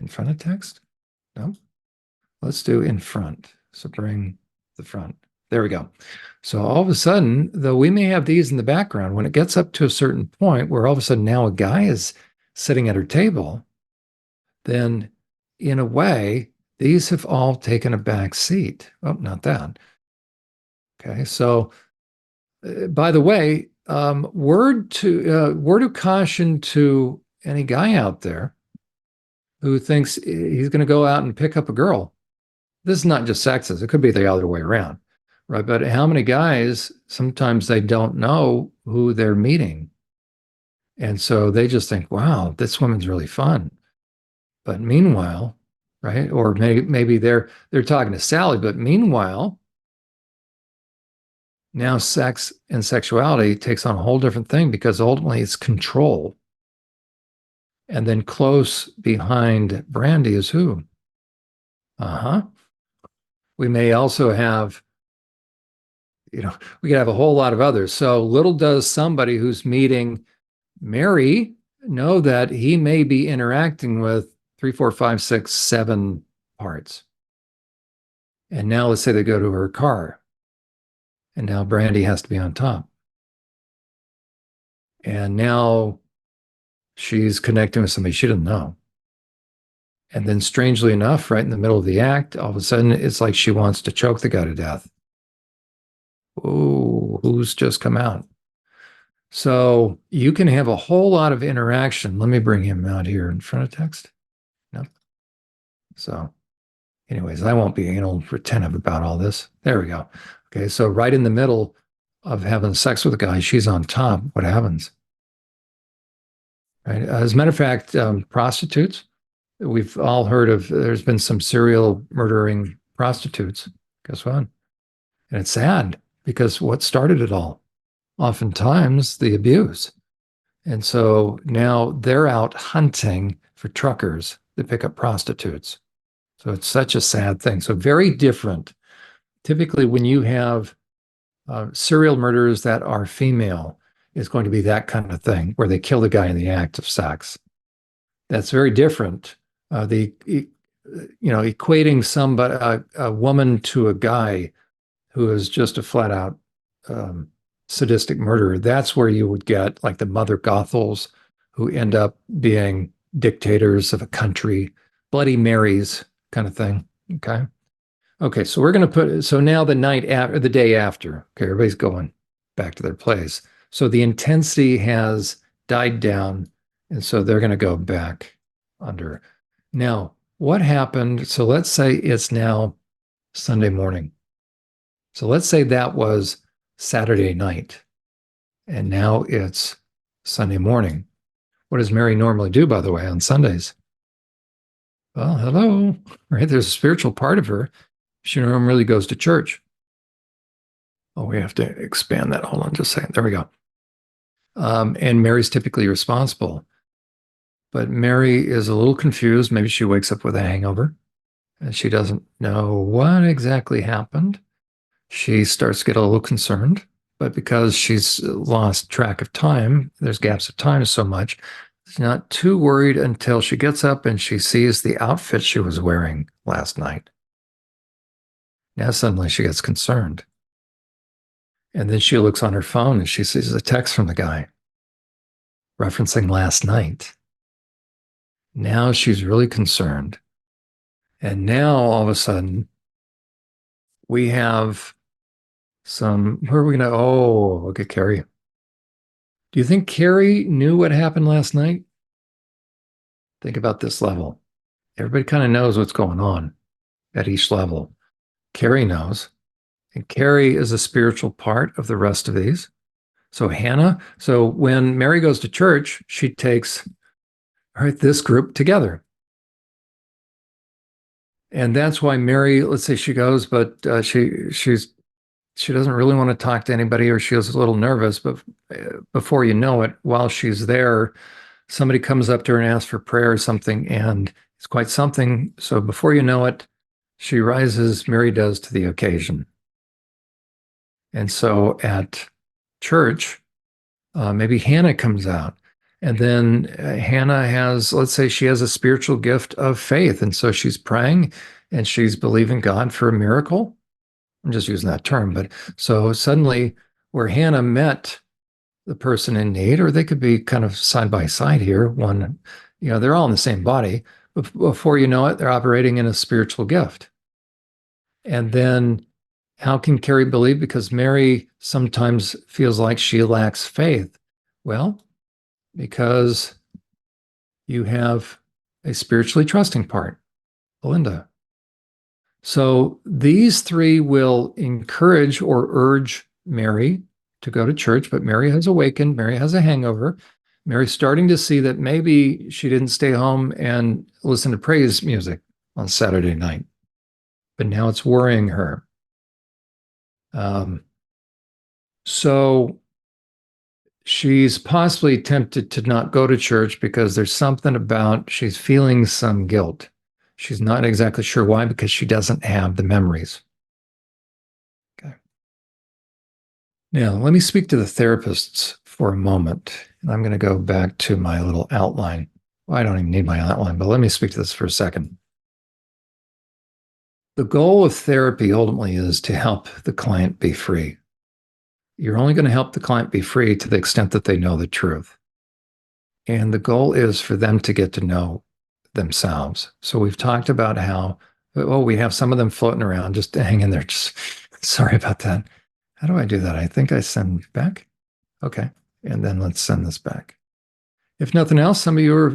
in front of text. No, let's do in front. So bring the front. There we go. So all of a sudden, though we may have these in the background, when it gets up to a certain point where all of a sudden now a guy is sitting at her table, then in a way, these have all taken a back seat. Oh, not that. Okay. So by the way, word of caution to any guy out there who thinks he's going to go out and pick up a girl. This is not just sexist; it could be the other way around, right? But how many guys sometimes they don't know who they're meeting, and so they just think, "Wow, this woman's really fun." But meanwhile, right? Or maybe they're talking to Sally, but meanwhile, now sex and sexuality takes on a whole different thing because ultimately it's control. And then close behind Brandy is who? Uh-huh. We may also have, we could have a whole lot of others. So little does somebody who's meeting Mary know that he may be interacting with 3, 4, 5, 6, 7 parts. And now let's say they go to her car. And now Brandy has to be on top. And now she's connecting with somebody she didn't know. And then, strangely enough, right in the middle of the act, all of a sudden, it's like she wants to choke the guy to death. Oh, who's just come out? So you can have a whole lot of interaction. Let me bring him out here in front of text. No. So, anyways, I won't be anal retentive about all this. There we go. Okay. So, right in the middle of having sex with a guy, she's on top. What happens? Right. As a matter of fact, prostitutes, we've all heard of, there's been some serial murdering prostitutes. Guess what? And it's sad because what started it all? Oftentimes the abuse. And so now they're out hunting for truckers that pick up prostitutes. So it's such a sad thing. So very different. Typically, when you have serial murderers that are female, it's going to be that kind of thing where they kill the guy in the act of sex. That's very different. Equating somebody, a woman to a guy who is just a flat out um, sadistic murderer. That's where you would get like the Mother Gothels who end up being dictators of a country, Bloody Marys kind of thing. Okay. Okay. So we're going to so now the night after, the day after, okay, everybody's going back to their place. So the intensity has died down. And so they're going to go back under. Now, what happened? So let's say it's now Sunday morning. So let's say that was Saturday night, and now it's Sunday morning. What does Mary normally do, by the way, on Sundays? Well, hello, right? There's a spiritual part of her. She normally goes to church. Oh, we have to expand that. Hold on just a second. There we go. And Mary's typically responsible, but Mary is a little confused. Maybe she wakes up with a hangover and she doesn't know what exactly happened. She starts to get a little concerned, but because she's lost track of time, there's gaps of time so much, she's not too worried until she gets up and she sees the outfit she was wearing last night. Now suddenly she gets concerned. And then she looks on her phone and she sees a text from the guy referencing last night. Now she's really concerned. And now all of a sudden, we have who are we going to, oh, look at Carrie. Do you think Carrie knew what happened last night? Think about this level. Everybody kind of knows what's going on at each level. Carrie knows, and Carrie is a spiritual part of the rest of these. So Hannah, so when Mary goes to church, she takes, all right, this group together. And that's why Mary, let's say she goes, but she doesn't really want to talk to anybody, or she was a little nervous. But before you know it, while she's there, somebody comes up to her and asks for prayer or something, and it's quite something. So before you know it, she rises, Mary does, to the occasion. And so at church, maybe Hannah comes out. And then Hannah has, let's say she has a spiritual gift of faith. And so she's praying and she's believing God for a miracle. I'm just using that term. But so suddenly, where Hannah met the person in need, or they could be kind of side by side here, one, they're all in the same body. Before you know it, they're operating in a spiritual gift. And then how can Carrie believe? Because Mary sometimes feels like she lacks faith. Well, because you have a spiritually trusting part, Belinda. So these three will encourage or urge Mary to go to church, but Mary has awakened. Mary has a hangover. Mary's starting to see that maybe she didn't stay home and listen to praise music on Saturday night, but now it's worrying her. So she's possibly tempted to not go to church because there's something about she's feeling some guilt. She's not exactly sure why, because she doesn't have the memories. Okay. Now, let me speak to the therapists for a moment. And I'm going to go back to my little outline. Well, I don't even need my outline, but let me speak to this for a second. The goal of therapy ultimately is to help the client be free. You're only going to help the client be free to the extent that they know the truth. And the goal is for them to get to know themselves. So we've talked about how, we have some of them floating around, just hang in there. Just sorry about that. How do I do that? I think I send back. Okay. And then let's send this back. If nothing else, some of you are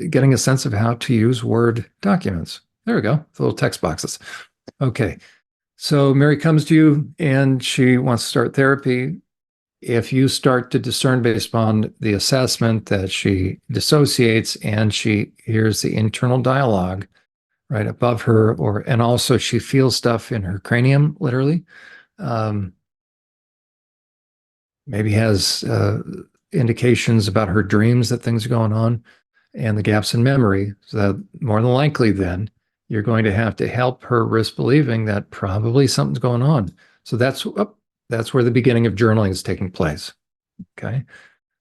getting a sense of how to use Word documents. There we go, the little text boxes. Okay. So Mary comes to you and she wants to start therapy. If you start to discern based upon the assessment that she dissociates and she hears the internal dialogue right above her, and also she feels stuff in her cranium, literally, maybe has indications about her dreams that things are going on and the gaps in memory. So that more than likely, then you're going to have to help her risk believing that probably something's going on. So that's where the beginning of journaling is taking place. Okay.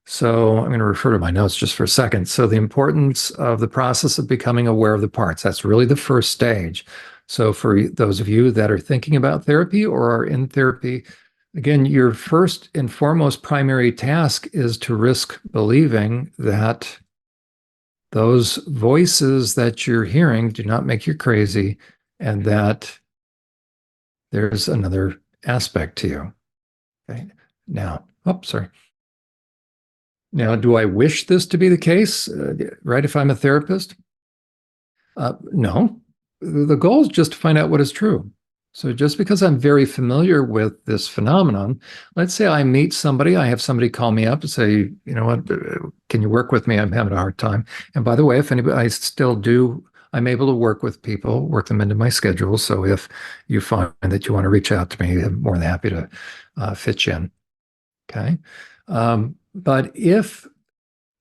So I'm going to refer to my notes just for a second. So the importance of the process of becoming aware of the parts, that's really the first stage. So for those of you that are thinking about therapy or are in therapy, again, your first and foremost primary task is to risk believing that those voices that you're hearing do not make you crazy, and that there's another aspect to you. Okay. Now, sorry. Now, do I wish this to be the case, right? If I'm a therapist? No. The goal is just to find out what is true. So just because I'm very familiar with this phenomenon, let's say I meet somebody, I have somebody call me up and say, you know what, can you work with me? I'm having a hard time. And by the way, if anybody, I still do, I'm able to work with people, work them into my schedule. So if you find that you want to reach out to me, I'm more than happy to fit you in. Okay. But if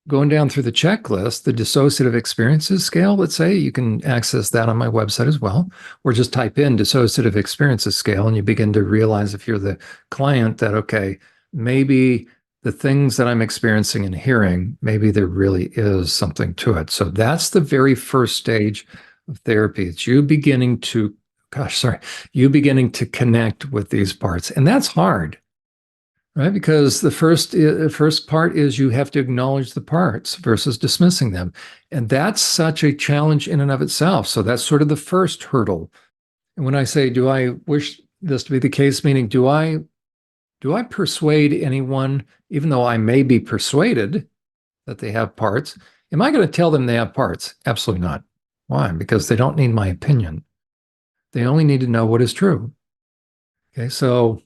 going down through the checklist, the dissociative experiences scale, let's say, you can access that on my website as well, or just type in dissociative experiences scale and you begin to realize, if you're the client, that, okay, maybe the things that I'm experiencing and hearing, maybe there really is something to it. So that's the very first stage of therapy. It's you beginning to, you beginning to connect with these parts. And that's hard. Right, because the first part is you have to acknowledge the parts versus dismissing them. And that's such a challenge in and of itself. So that's sort of the first hurdle. And when I say, do I wish this to be the case, meaning do I Do I persuade anyone, even though I may be persuaded that they have parts? Am I going to tell them they have parts? Absolutely not. Why? Because they don't need my opinion. They only need to know what is true. Okay, so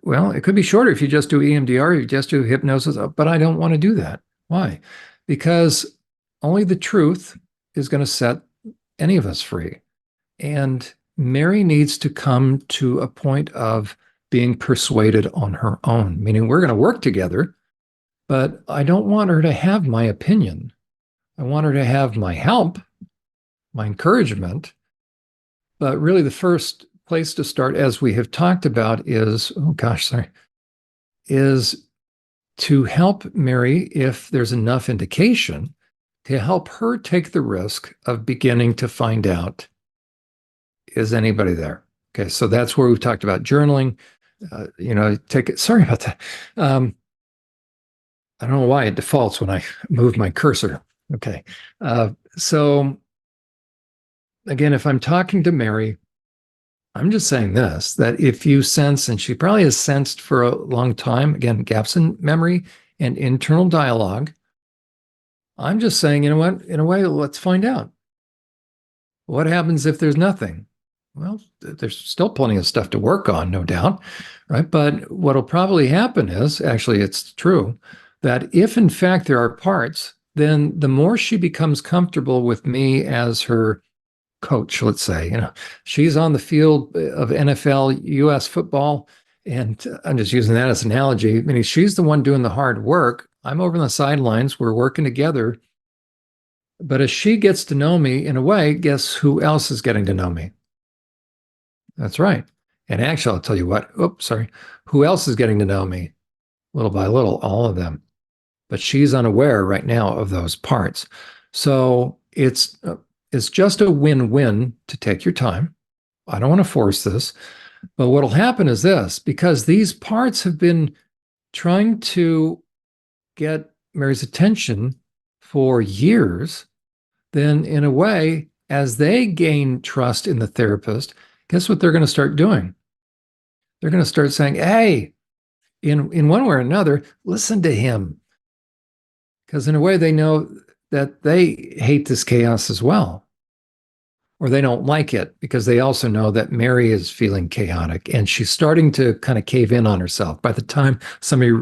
well, it could be shorter if you just do EMDR, you just do hypnosis, but I don't want to do that. Why? Because only the truth is going to set any of us free. And Mary needs to come to a point of being persuaded on her own, meaning we're going to work together, but I don't want her to have my opinion. I want her to have my help, my encouragement. But really, the first place to start, as we have talked about, is is to help Mary, if there's enough indication, to help her take the risk of beginning to find out, is anybody there? Okay, so that's where we've talked about journaling. Take it. Sorry about that. I don't know why it defaults when I move my cursor. Okay, so again, if I'm talking to Mary, I'm just saying this, that if you sense, and she probably has sensed for a long time, again, gaps in memory and internal dialogue, I'm just saying, you know what, in a way, let's find out. What happens if there's nothing? Well, there's still plenty of stuff to work on, no doubt, right? But what'll probably happen is, actually, it's true, that if in fact there are parts, then the more she becomes comfortable with me as her coach, let's say, she's on the field of NFL, US football, and I'm just using that as an analogy. I mean, she's the one doing the hard work. I'm over on the sidelines. We're working together. But as she gets to know me, in a way, guess who else is getting to know me? That's right. And actually, I'll tell you what, oops, sorry. Who else is getting to know me? Little by little, all of them. But she's unaware right now of those parts. So it's just a win-win to take your time. I don't want to force this, but what'll happen is this, because these parts have been trying to get Mary's attention for years, then in a way, as they gain trust in the therapist, guess what they're going to start doing? They're going to start saying, hey, in one way or another, listen to him. Because in a way, they know that they hate this chaos as well, or they don't like it because they also know that Mary is feeling chaotic and she's starting to kind of cave in on herself. By the time somebody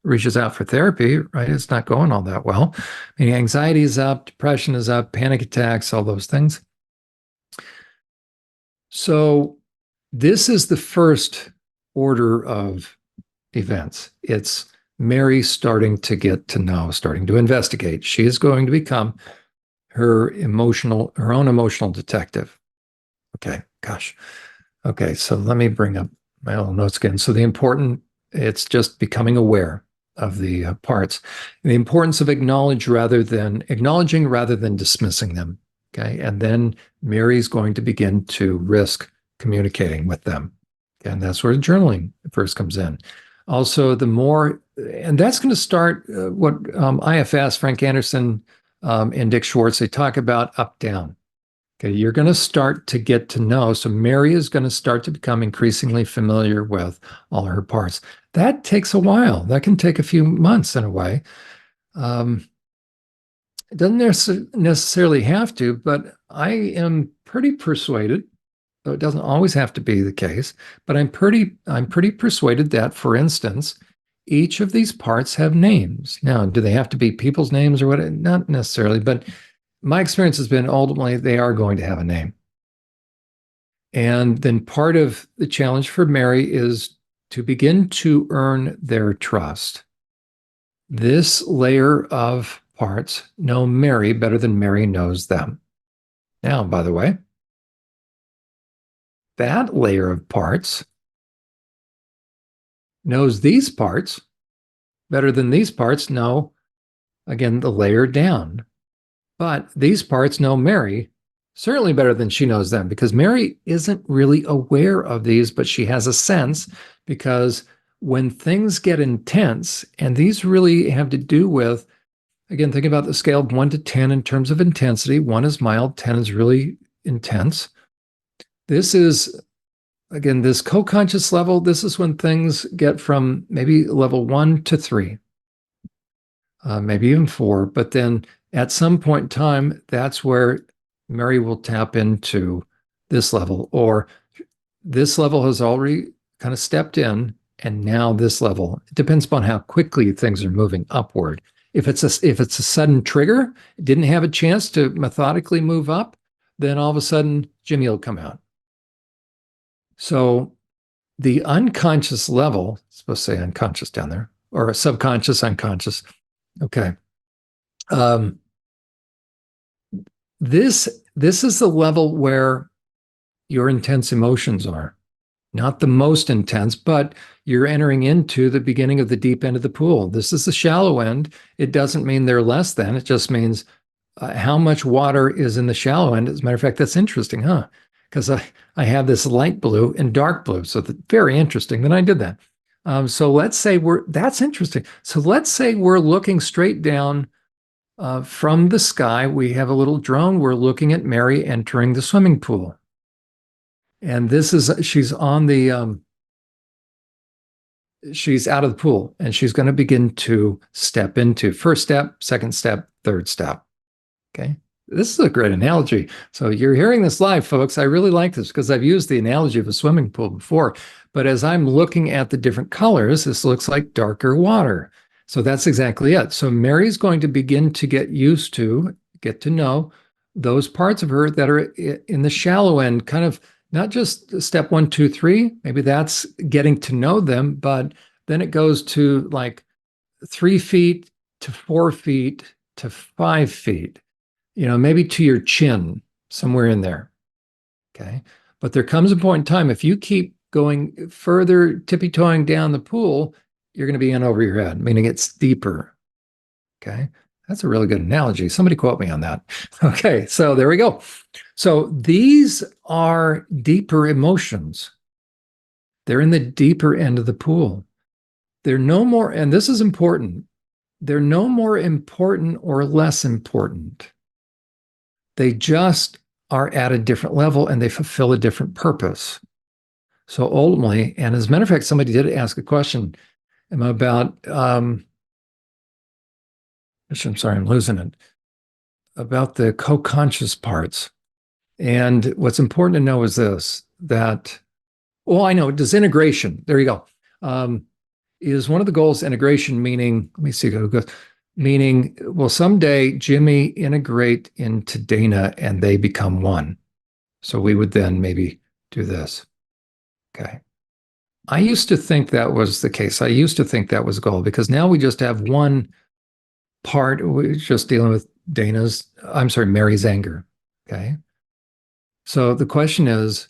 reaches out for therapy, right, it's not going all that well. I mean, anxiety is up, depression is up, panic attacks, all those things. So this is the first order of events. It's Mary starting to get to know, starting to investigate. She is going to become her own emotional detective. Okay, gosh. Okay, so let me bring up my little notes again. So it's just becoming aware of the parts. And the importance of acknowledging rather than dismissing them. Okay, and then Mary's going to begin to risk communicating with them. Okay? And that's where journaling first comes in. Also, and that's going to start what IFS, Frank Anderson, and Dick Schwartz, they talk about up down. Okay, you're going to start to get to know. So Mary is going to start to become increasingly familiar with all her parts. That takes a while. That can take a few months in a way. It doesn't necessarily have to, but I am pretty persuaded, though it doesn't always have to be the case, but I'm pretty persuaded that, for instance, each of these parts have names. Now, do they have to be people's names or what? Not necessarily, but my experience has been ultimately they are going to have a name. And then part of the challenge for Mary is to begin to earn their trust. This layer of parts know Mary better than Mary knows them. Now, by the way, that layer of parts knows these parts better than these parts know, again, the layer down. But these parts know Mary certainly better than she knows them, because Mary isn't really aware of these, but she has a sense, because when things get intense, and these really have to do with, again, think about the scale of 1 to 10 in terms of intensity. 1 is mild, 10 is really intense. This is again, this co-conscious level, this is when things get from maybe level 1 to 3, maybe even 4. But then at some point in time, that's where Mary will tap into this level, or this level has already kind of stepped in, and now this level. It depends upon how quickly things are moving upward. If it's a sudden trigger, it didn't have a chance to methodically move up, then all of a sudden Jimmy will come out. So the unconscious level, supposed to say unconscious down there, or a subconscious, unconscious. Okay. Um, this is the level where your intense emotions are. Not the most intense, but you're entering into the beginning of the deep end of the pool. This is the shallow end. It doesn't mean they're less than. It just means how much water is in the shallow end. As a matter of fact, that's interesting, huh? Because I have this light blue and dark blue. So very interesting that I did that. So let's say that's interesting. So let's say we're looking straight down from the sky. We have a little drone. We're looking at Mary entering the swimming pool. And she's on the, she's out of the pool, and she's going to begin to step into first step, second step, third step. Okay. This is a great analogy. So you're hearing this live, folks. I really like this because I've used the analogy of a swimming pool before. But as I'm looking at the different colors, this looks like darker water. So that's exactly it. So Mary's going to begin to get to know those parts of her that are in the shallow end, kind of not just step 1, 2, 3. Maybe that's getting to know them, but then it goes to like 3 feet to 4 feet to 5 feet, maybe to your chin, somewhere in there. Okay. But there comes a point in time, if you keep going further, tippy-toeing down the pool, you're going to be in over your head, meaning it's deeper. Okay. That's a really good analogy. Somebody quote me on that. Okay. So there we go. So these are deeper emotions. They're in the deeper end of the pool. They're no more, and this is important, they're no more important or less important. They just are at a different level and they fulfill a different purpose. So ultimately, and as a matter of fact, somebody did ask a question about, I'm sorry, I'm losing it, about the co-conscious parts. And what's important to know is this, that, I know, disintegration, there you go, is one of the goals, integration, meaning, let me see how it goes, meaning, will someday Jimmy integrate into Dana and they become one? So we would then maybe do this. Okay. I used to think that was the case. I used to think that was the goal because now we just have one part. We're just dealing with Mary's anger. Okay. So the question is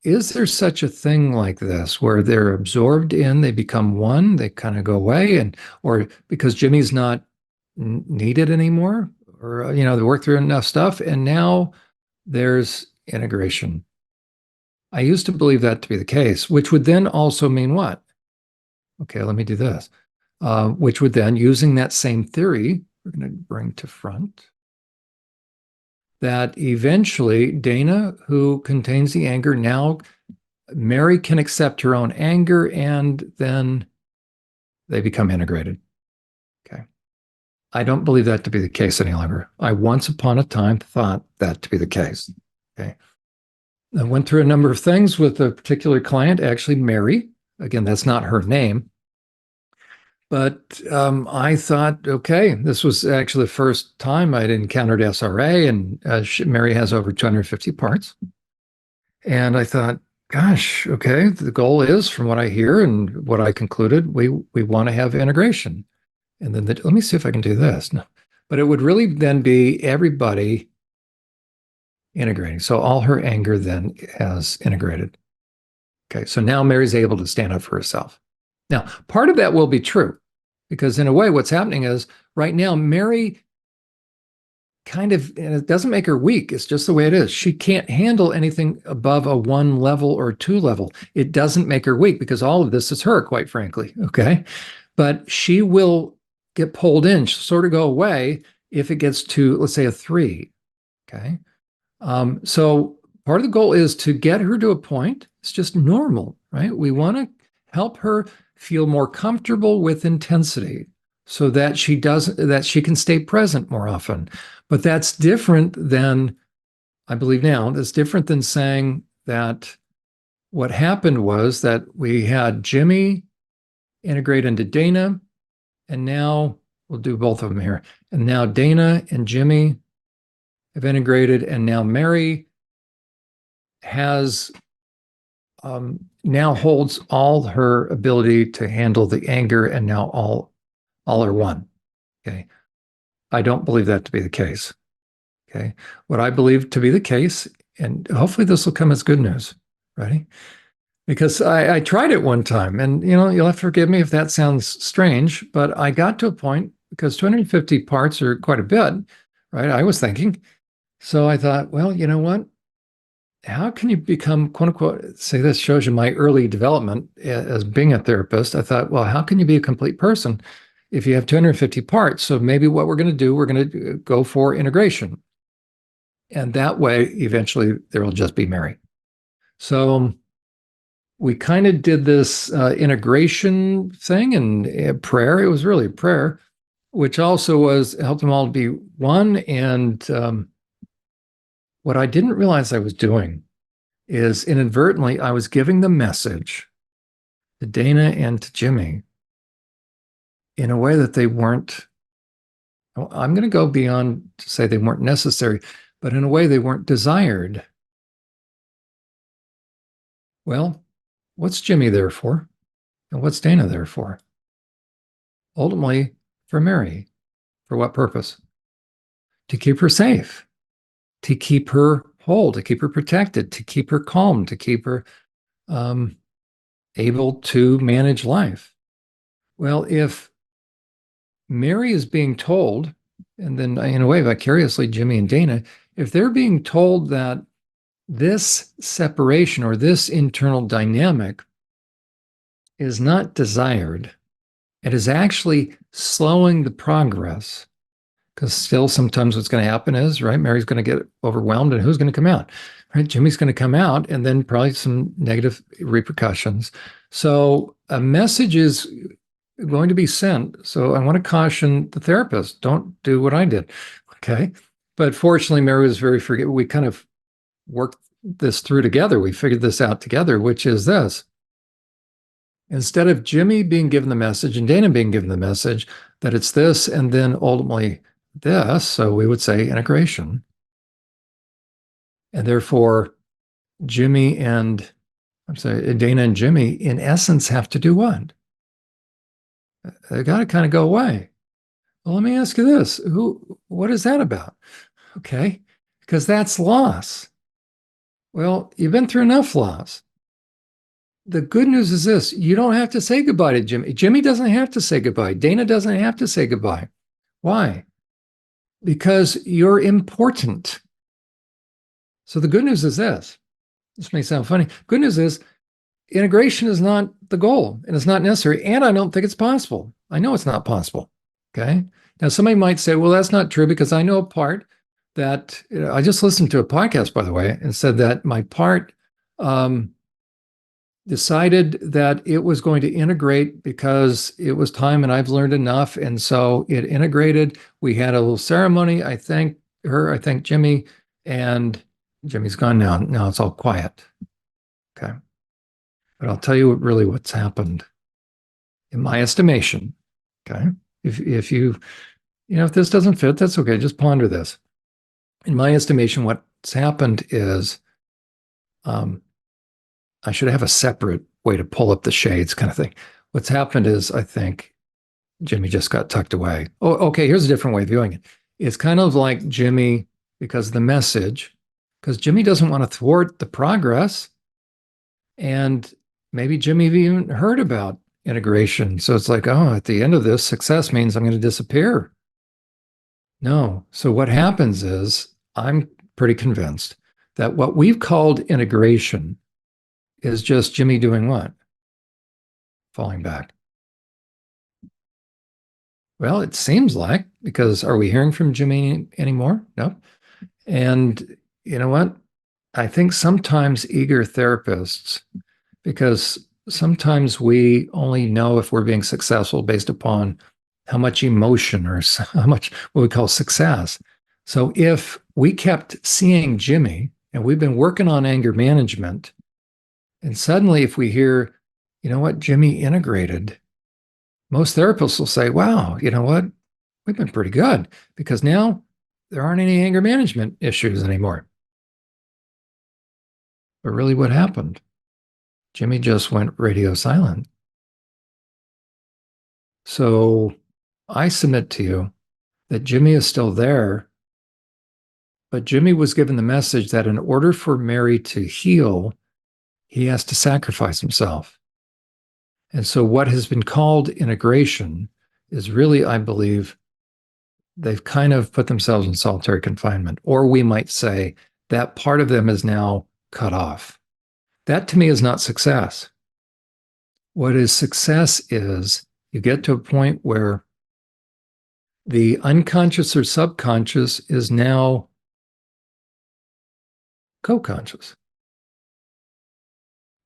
there such a thing like this where they're absorbed in, they become one, they kind of go away, or because Jimmy's not needed anymore, or, they work through enough stuff, and now there's integration. I used to believe that to be the case, which would then also mean what? Okay, let me do this. Which would then, using that same theory, we're going to bring to front, that eventually Dana, who contains the anger, now Mary can accept her own anger, and then they become integrated. Okay. I don't believe that to be the case any longer. I once upon a time thought that to be the case. Okay. I went through a number of things with a particular client, actually Mary. Again, that's not her name. But I thought, okay, this was actually the first time I'd encountered SRA, and Mary has over 250 parts. And I thought, gosh, okay, the goal is, from what I hear and what I concluded, we want to have integration. And then let me see if I can do this. No. But it would really then be everybody integrating. So all her anger then has integrated. Okay, so now Mary's able to stand up for herself. Now, part of that will be true, because in a way, what's happening is right now, Mary kind of, and it doesn't make her weak. It's just the way it is. She can't handle anything above a 1 level or 2 level. It doesn't make her weak because all of this is her, quite frankly. Okay. But she will get pulled in, she'll sort of go away if it gets to, let's say, a 3. Okay. So part of the goal is to get her to a point. It's just normal, right? We want to help her feel more comfortable with intensity so that she can stay present more often. But that's different than, I believe now, that's different than saying that what happened was that we had Jimmy integrate into Dana, and now we'll do both of them here. And now Dana and Jimmy have integrated, and now Mary has now holds all her ability to handle the anger, and now all are one. Okay, I don't believe that to be the case. Okay, what I believe to be the case, and hopefully this will come as good news. Ready? Because I tried it one time, and you'll have to forgive me if that sounds strange, but I got to a point because 250 parts are quite a bit, right? I was thinking, so I thought, well, you know what? How can you become, quote unquote, say this shows you my early development as being a therapist. I thought, well, how can you be a complete person if you have 250 parts? So maybe what we're going to do, we're going to go for integration. And that way, eventually, there will just be Mary. So we kind of did this integration thing and prayer. It was really prayer, which also was helped them all to be one. And what I didn't realize I was doing is inadvertently, I was giving the message to Dana and to Jimmy in a way that they weren't. I'm going to go beyond to say they weren't necessary, but in a way they weren't desired. Well, what's Jimmy there for? And what's Dana there for? Ultimately, for Mary. For what purpose? To keep her safe, to keep her whole, to keep her protected, to keep her calm, to keep her able to manage life. Well, if Mary is being told, and then in a way vicariously Jimmy and Dana, if they're being told that this separation or this internal dynamic is not desired, it is actually slowing the progress. Because still, sometimes what's going to happen is, right, Mary's going to get overwhelmed, and who's going to come out? Right, Jimmy's going to come out, and then probably some negative repercussions. So a message is going to be sent. So I want to caution the therapist: don't do what I did. Okay, but fortunately, Mary was very forgiving. We kind of worked this through together. We figured this out together, which is this: instead of Jimmy being given the message and Dana being given the message that it's this, and then ultimately this, so we would say integration. And therefore, Dana and Jimmy, in essence, have to do what? They got to kind of go away. Well, let me ask you this: what is that about? Okay, because that's loss. Well, you've been through enough loss. The good news is this: you don't have to say goodbye to Jimmy. Jimmy doesn't have to say goodbye. Dana doesn't have to say goodbye. Why? Because you're important. So the good news is this. This may sound funny. Good news is integration is not the goal and it's not necessary. And I don't think it's possible. I know it's not possible. Okay. Now, somebody might say, well, that's not true because I know a part that I just listened to a podcast, by the way, and said that my part decided that it was going to integrate because it was time and I've learned enough. And so it integrated. We had a little ceremony. I thanked her. I thanked Jimmy, and Jimmy's gone now. Now it's all quiet. Okay. But I'll tell you what's happened in my estimation. Okay. If you, if this doesn't fit, that's okay. Just ponder this. In my estimation, what's happened is I should have a separate way to pull up the shades kind of thing. What's happened is I think Jimmy just got tucked away. Oh, okay. Here's a different way of viewing it. It's kind of like Jimmy, because the message, because Jimmy doesn't want to thwart the progress. And maybe Jimmy even heard about integration. So it's like, oh, at the end of this, success means I'm going to disappear. No. So what happens is I'm pretty convinced that what we've called integration is just Jimmy doing what? Falling back. Well, it seems like, because are we hearing from Jimmy anymore? No. And you know what? I think sometimes eager therapists, because sometimes we only know if we're being successful based upon how much emotion or how much what we call success. So if we kept seeing Jimmy and we've been working on anger management, and suddenly if we hear, you know what, Jimmy integrated, most therapists will say, wow, you know what, we've been pretty good because now there aren't any anger management issues anymore. But really, what happened? Jimmy just went radio silent. So I submit to you that Jimmy is still there, but Jimmy was given the message that in order for Mary to heal, he has to sacrifice himself. And so what has been called integration is really, I believe, they've kind of put themselves in solitary confinement, or we might say that part of them is now cut off. That to me is not success. What is success is you get to a point where the unconscious or subconscious is now co-conscious.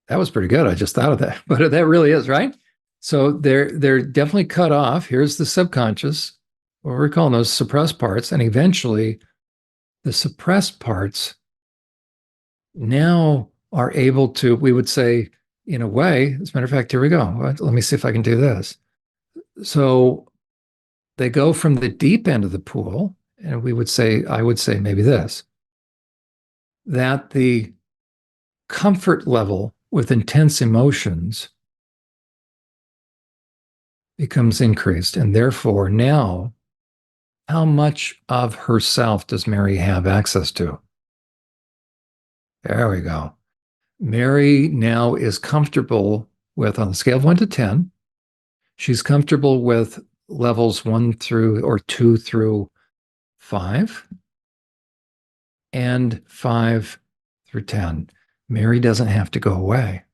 That was pretty good. I just thought of that, but that really is right. So they're definitely cut off. Here's the subconscious, what we're calling those suppressed parts, and eventually the suppressed parts now are able to, we would say, in a way, as a matter of fact, here we go. Let me see if I can do this. So they go from the deep end of the pool, and we would say, I would say maybe this, that the comfort level with intense emotions becomes increased. And therefore, now, how much of herself does Mary have access to? There we go. Mary now is comfortable with, on a scale of 1 to 10, she's comfortable with levels 1 through or 2 through 5 and 5 through 10. Mary doesn't have to go away.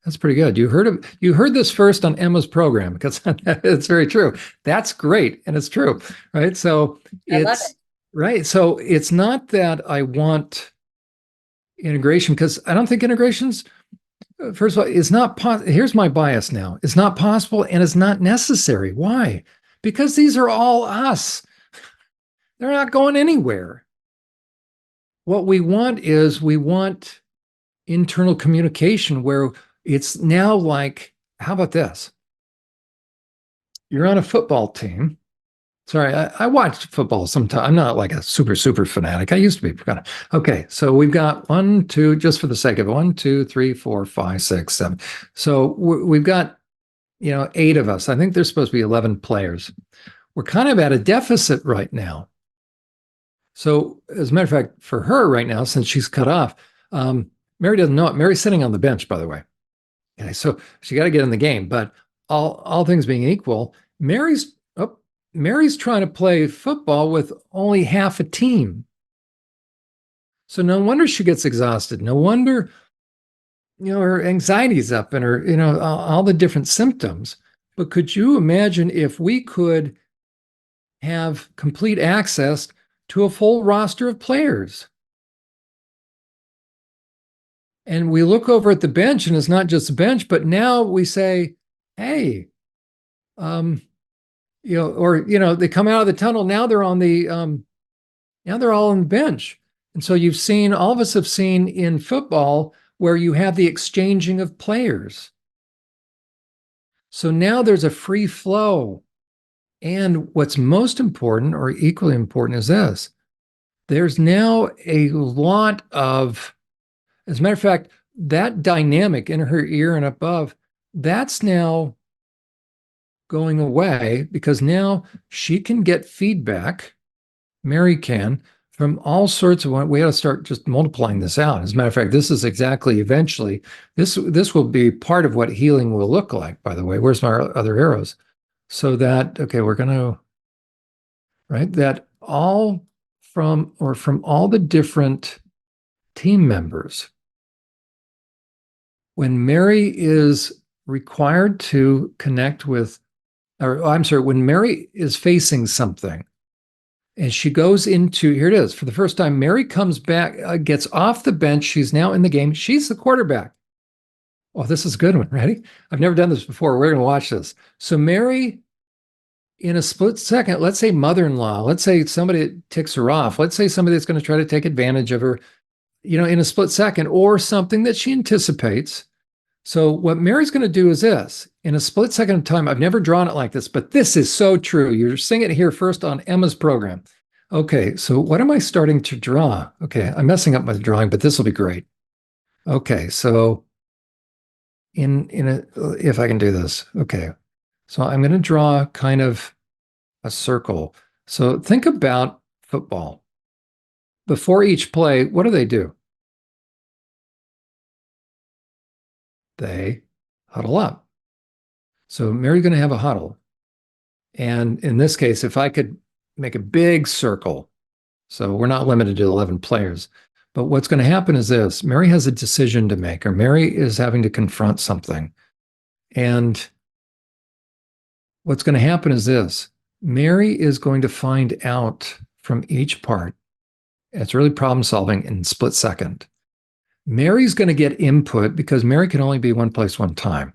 That's pretty good. You heard this first on Emma's program because it's very true. That's great, and it's true, right? So I love it's it. right. So it's not that I want integration because I don't think integration's first of all, it's not here's my bias now. It's not possible and it's not necessary. Why? Because these are all us. They're not going anywhere. What we want internal communication where it's now like, how about this? You're on a football team. Sorry, I watch football sometimes. I'm not like a super fanatic. I used to be kind of. Okay, so we've got one, two, just for the sake of it, 1, 2, 3, 4, 5, 6, 7. So we've got, 8 of us. I think there's supposed to be 11 players. We're kind of at a deficit right now. So as a matter of fact, for her right now, since she's cut off, Mary doesn't know it. Mary's sitting on the bench, by the way. Okay, so she got to get in the game. But all things being equal, Mary's trying to play football with only half a team. So no wonder she gets exhausted. No wonder, her anxiety's up and her, all the different symptoms. But could you imagine if we could have complete access to a full roster of players? And we look over at the bench and it's not just a bench, but now we say, hey, they come out of the tunnel. Now they're on the, now they're all on the bench. And so all of us have seen in football where you have the exchanging of players. So now there's a free flow. And what's most important or equally important is this. There's now a lot of, as a matter of fact, that dynamic in her ear and above, that's now going away because now she can get feedback, Mary can, from all sorts of, we got to start just multiplying this out. As a matter of fact, this is exactly eventually, this will be part of what healing will look like, by the way. Where's my other arrows? So that, okay, we're going to, right, that from all the different team members, when Mary is required to connect with, or I'm sorry, when Mary is facing something, And she goes into, here it is, for the first time, Mary comes back, gets off the bench. She's now in the game. She's the quarterback. Oh, this is a good one. Ready? I've never done this before. We're going to watch this. So Mary, in a split second, let's say mother-in-law, let's say somebody that ticks her off, let's say somebody that's going to try to take advantage of her, in a split second, or something that she anticipates. So what Mary's going to do is this. In a split second of time, I've never drawn it like this, but this is so true. You're seeing it here first on Emma's program. Okay, so what am I starting to draw? Okay, I'm messing up my drawing, but this will be great. Okay, so if I can do this. Okay, so I'm going to draw kind of a circle. So think about football. Before each play, what do? They huddle up. So Mary's going to have a huddle. And in this case, if I could make a big circle, so we're not limited to 11 players, but what's going to happen is this. Mary has a decision to make, or Mary is having to confront something. And what's going to happen is this. Mary is going to find out from each part. It's really problem solving in split second. Mary's going to get input because Mary can only be one place one time.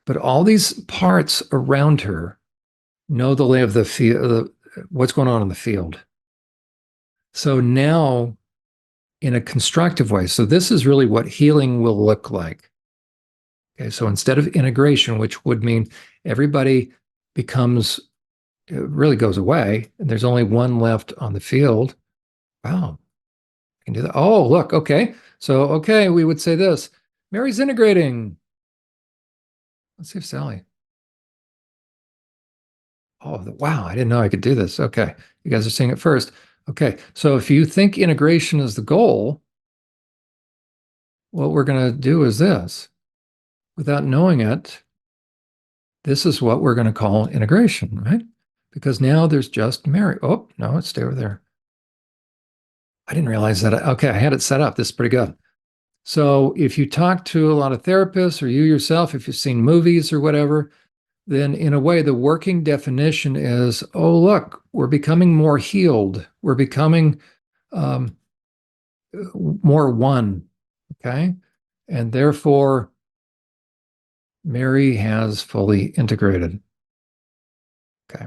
But all these parts around her know the lay of the field, what's going on in the field. So now, in a constructive way, so this is really what healing will look like. Okay, so instead of integration, which would mean everybody becomes, it really goes away, and there's only one left on the field. Wow, I can do that. Oh, look, okay. So, okay, we would say this. Mary's integrating. Let's see if Sally. Oh, wow, I didn't know I could do this. Okay, you guys are seeing it first. Okay, so if you think integration is the goal, what we're going to do is this. Without knowing it, this is what we're going to call integration, right? Because now there's just Mary. Oh, no, let's stay over there. I didn't realize that. Okay, I had it set up. This is pretty good. So if you talk to a lot of therapists or you yourself, if you've seen movies or whatever, then in a way, the working definition is, oh, look, we're becoming more healed. We're becoming more one, okay? And therefore, Mary has fully integrated. Okay.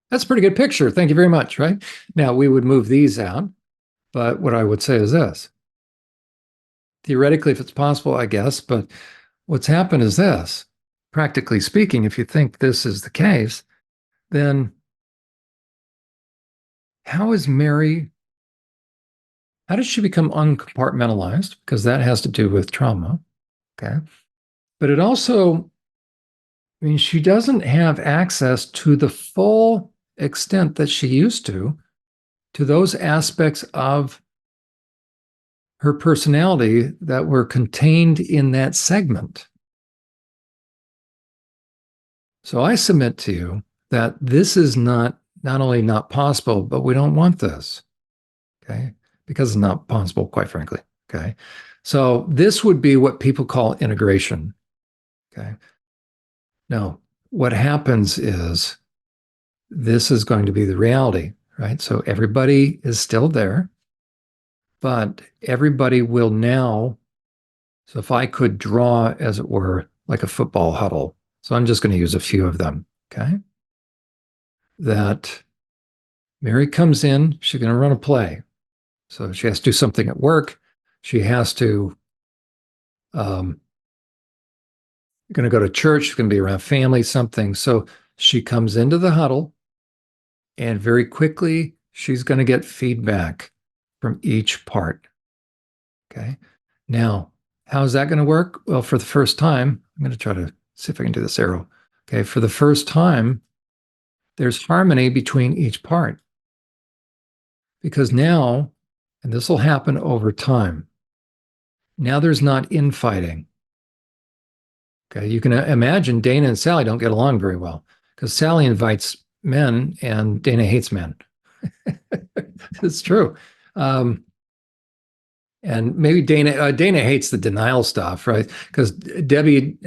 That's a pretty good picture. Thank you very much, right? Now, we would move these out, but what I would say is this. Theoretically, if it's possible, I guess, but what's happened is this. Practically speaking, if you think this is the case, then how does she become uncompartmentalized? Because that has to do with trauma, okay? But it also, I mean, she doesn't have access to the full extent that she used to those aspects of her personality that were contained in that segment. So I submit to you that this is not only not possible, but we don't want this, okay? Because it's not possible, quite frankly, okay? So this would be what people call integration, okay? Now, what happens is this is going to be the reality, right? So everybody is still there, but everybody will now. So if I could draw, as it were, like a football huddle, so I'm just going to use a few of them, okay? That Mary comes in, she's going to run a play. So she has to do something at work. She has to, going to go to church, she's going to be around family, something. So she comes into the huddle, and very quickly, she's going to get feedback from each part, okay? Now, how's that going to work? Well, for the first time, I'm going to try to see if I can do this arrow. Okay, for the first time, there's harmony between each part. Because now, and this will happen over time, now there's not infighting. Okay, you can imagine Dana and Sally don't get along very well because Sally invites men and Dana hates men. It's true. And maybe Dana hates the denial stuff, right? Because Debbie,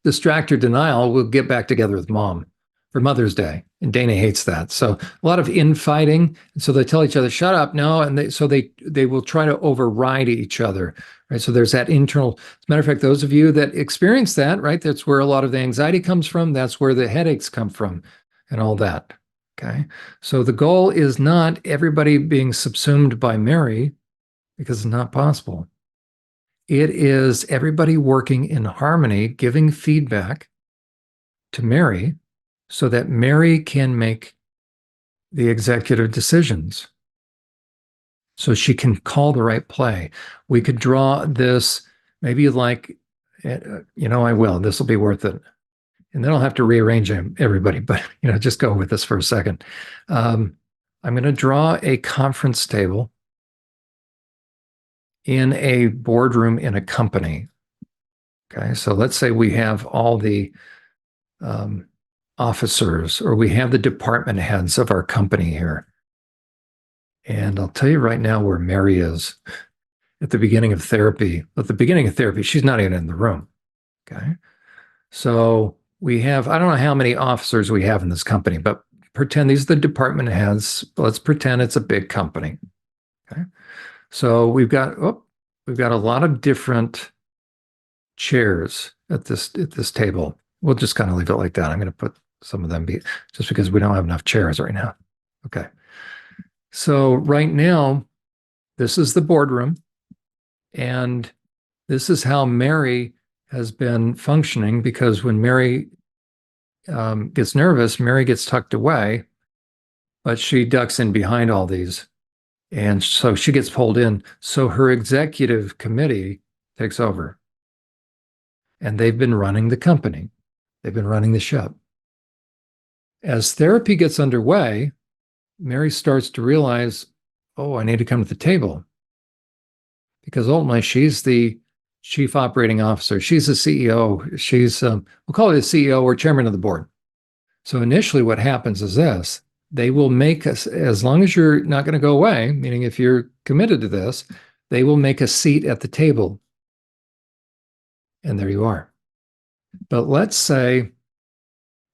distractor denial, will get back together with mom. for Mother's Day. And Dana hates that. So a lot of infighting. And so they tell each other, shut up, no. And they will try to override each other. Right. So there's that internal, as a matter of fact, those of you that experience that, right, that's where a lot of the anxiety comes from. That's where the headaches come from and all that. Okay. So the goal is not everybody being subsumed by Mary, because it's not possible. It is everybody working in harmony, giving feedback to Mary so that Mary can make the executive decisions. So she can call the right play. We could draw this, maybe like, I will. This will be worth it. And then I'll have to rearrange everybody, but, just go with this for a second. I'm going to draw a conference table in a boardroom in a company. Okay, so let's say we have all the officers, or we have the department heads of our company here. And I'll tell you right now where Mary is at the beginning of therapy. At the beginning of therapy, she's not even in the room. Okay, so we have, I don't know how many officers we have in this company, but pretend these are the department heads. Let's pretend it's a big company. Okay, so we've got a lot of different chairs at this table. We'll just kind of leave it like that. I'm going to put some of them just because we don't have enough chairs right now. Okay. So right now, this is the boardroom, and this is how Mary has been functioning, because when Mary gets nervous, Mary gets tucked away, but she ducks in behind all these. And so she gets pulled in. So her executive committee takes over. And they've been running the company. They've been running the ship. As therapy gets underway, Mary starts to realize, oh, I need to come to the table. Because ultimately, she's the chief operating officer. She's the CEO. We'll call her the CEO or chairman of the board. So initially, what happens is this. They will make us, as long as you're not going to go away, meaning if you're committed to this, they will make a seat at the table. And there you are. But let's say,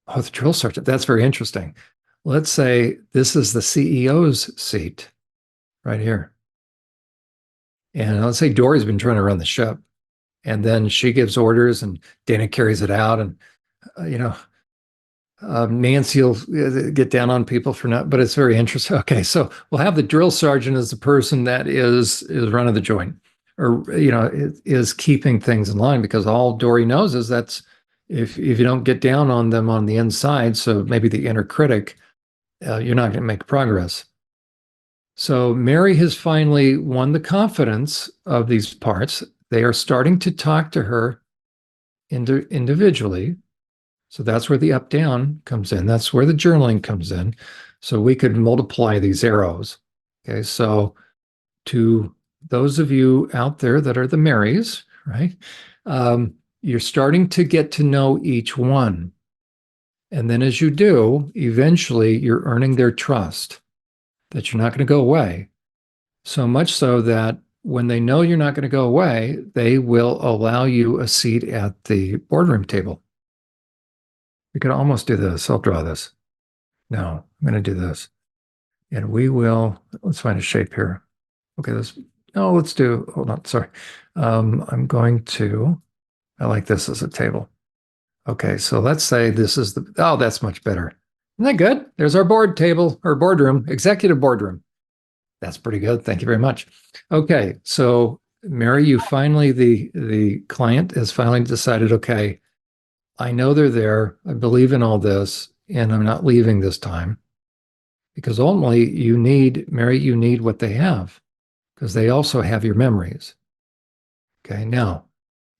oh, the drill sergeant, that's very interesting. Let's say this is the CEO's seat right here. And let's say Dory's been trying to run the ship. And then she gives orders and Dana carries it out. And, Nancy will get down on people for not, but it's very interesting. Okay, so we'll have the drill sergeant as the person that is running the joint, or is keeping things in line, because all Dory knows is that's if you don't get down on them on the inside, so maybe the inner critic, you're not going to make progress. So Mary has finally won the confidence of these parts. They are starting to talk to her individually. So that's where the up down comes in. That's where the journaling comes in. So we could multiply these arrows. Okay. So to those of you out there that are the Marys, right? You're starting to get to know each one. And then as you do, eventually you're earning their trust that you're not going to go away. So much so that when they know you're not going to go away, they will allow you a seat at the boardroom table. We could almost do this. I'll draw this. No, I'm going to do this. And let's find a shape here. Okay, hold on, sorry. I like this as a table. Okay, so let's say this is that's much better. Isn't that good? There's our board table, or boardroom, executive boardroom. That's pretty good. Thank you very much. Okay, so Mary, the client has finally decided, okay, I know they're there. I believe in all this, and I'm not leaving this time. Because ultimately, Mary, you need what they have, because they also have your memories. Okay, now,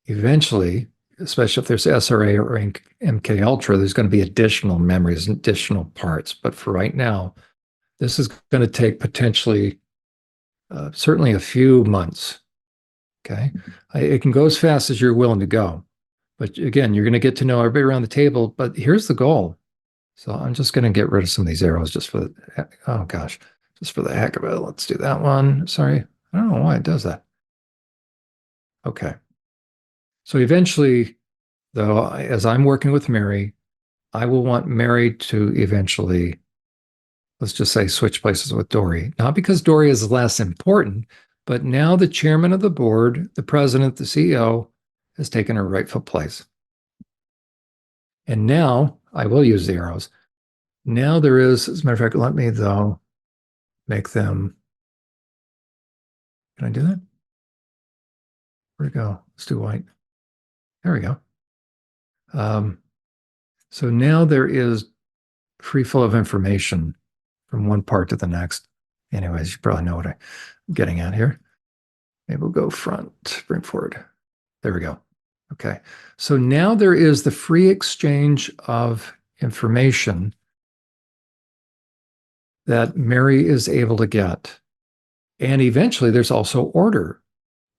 eventually, especially if there's SRA or MK Ultra, there's going to be additional memories, additional parts. But for right now, this is going to take potentially, certainly a few months. Okay, it can go as fast as you're willing to go. But again, you're going to get to know everybody around the table. But here's the goal. So I'm just going to get rid of some of these arrows just for just for the heck of it. Let's do that one. Sorry. I don't know why it does that. Okay. So eventually, though, as I'm working with Mary, I will want Mary to eventually, let's just say, switch places with Dory. Not because Dory is less important, but now the chairman of the board, the president, the CEO, has taken her rightful place. And now I will use the arrows. Now there is, as a matter of fact, let me though make them. Can I do that? Where'd it go? Let's do white. There we go. So now there is free flow of information from one part to the next. Anyways, you probably know what I'm getting at here. Maybe we'll go front, bring forward. There we go. Okay. So now there is the free exchange of information that Mary is able to get. And eventually there's also order.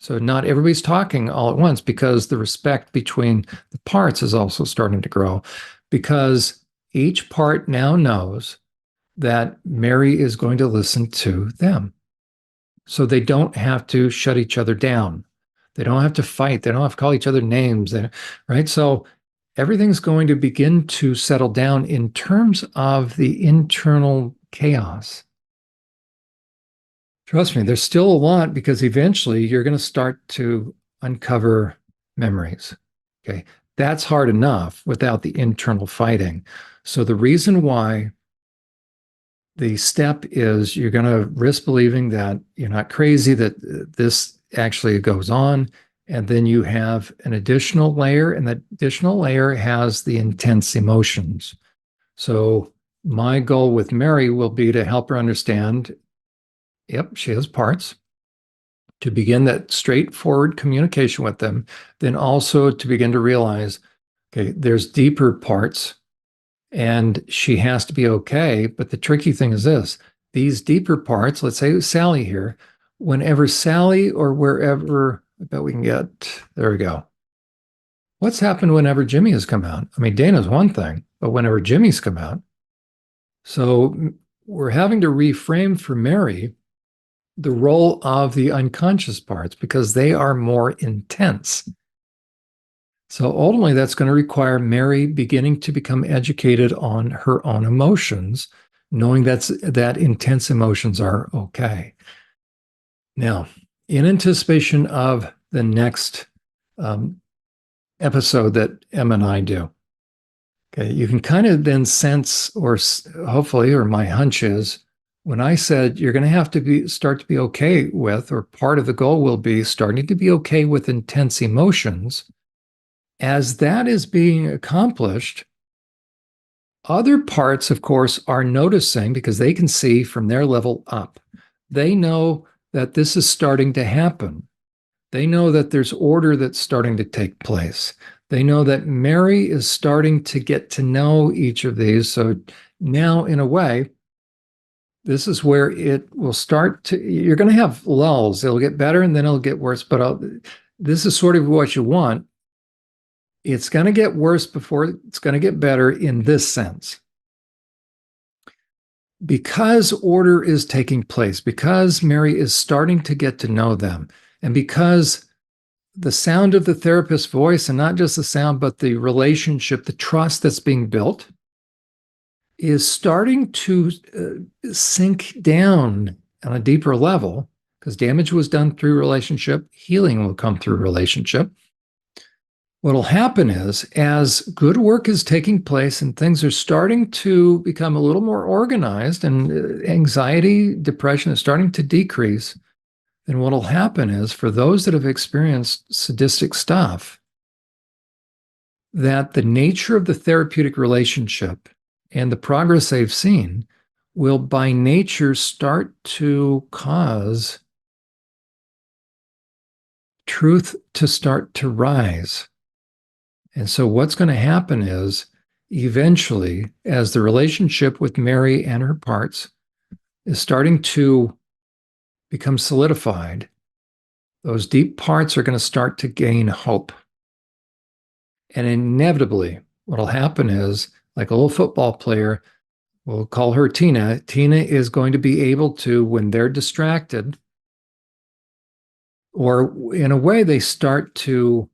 So not everybody's talking all at once because the respect between the parts is also starting to grow because each part now knows that Mary is going to listen to them. So they don't have to shut each other down. They don't have to fight. They don't have to call each other names, right? So everything's going to begin to settle down in terms of the internal chaos. Trust me, there's still a lot because eventually you're going to start to uncover memories. Okay. That's hard enough without the internal fighting. So the reason why the step is you're going to risk believing that you're not crazy, that this actually goes on. And then you have an additional layer, and that additional layer has the intense emotions. So my goal with Mary will be to help her understand, yep, she has parts, to begin that straightforward communication with them, then also to begin to realize, okay, there's deeper parts and she has to be okay. But the tricky thing is this, these deeper parts, let's say Sally here, whenever Sally or wherever, I bet we can get, there we go. What's happened whenever Jimmy has come out? I mean, Dana's one thing, but whenever Jimmy's come out. So we're having to reframe for Mary the role of the unconscious parts because they are more intense. So ultimately, that's going to require Mary beginning to become educated on her own emotions, knowing that intense emotions are okay. Now, in anticipation of the next episode that Emma and I do, okay, you can kind of then sense, or hopefully, or my hunch is, when I said you're going to have to start to be okay with, or part of the goal will be starting to be okay with intense emotions. As that is being accomplished, other parts, of course, are noticing because they can see from their level up. They know that this is starting to happen. They know that there's order that's starting to take place. They know that Mary is starting to get to know each of these. So now, in a way, this is where it will start to, you're going to have lulls. It'll get better and then it'll get worse. But this is sort of what you want. It's going to get worse before it's going to get better in this sense. Because order is taking place, because Mary is starting to get to know them, and because the sound of the therapist's voice, and not just the sound, but the relationship, the trust that's being built, is starting to sink down on a deeper level, because damage was done through relationship, healing will come through relationship. What will happen is, as good work is taking place and things are starting to become a little more organized and anxiety, depression is starting to decrease, then what will happen is, for those that have experienced sadistic stuff, that the nature of the therapeutic relationship and the progress they've seen will by nature start to cause truth to start to rise. And so what's going to happen is, eventually, as the relationship with Mary and her parts is starting to become solidified, those deep parts are going to start to gain hope. And inevitably, what will happen is, like a little football player, we'll call her Tina. Tina is going to be able to, when they're distracted, or in a way, they start to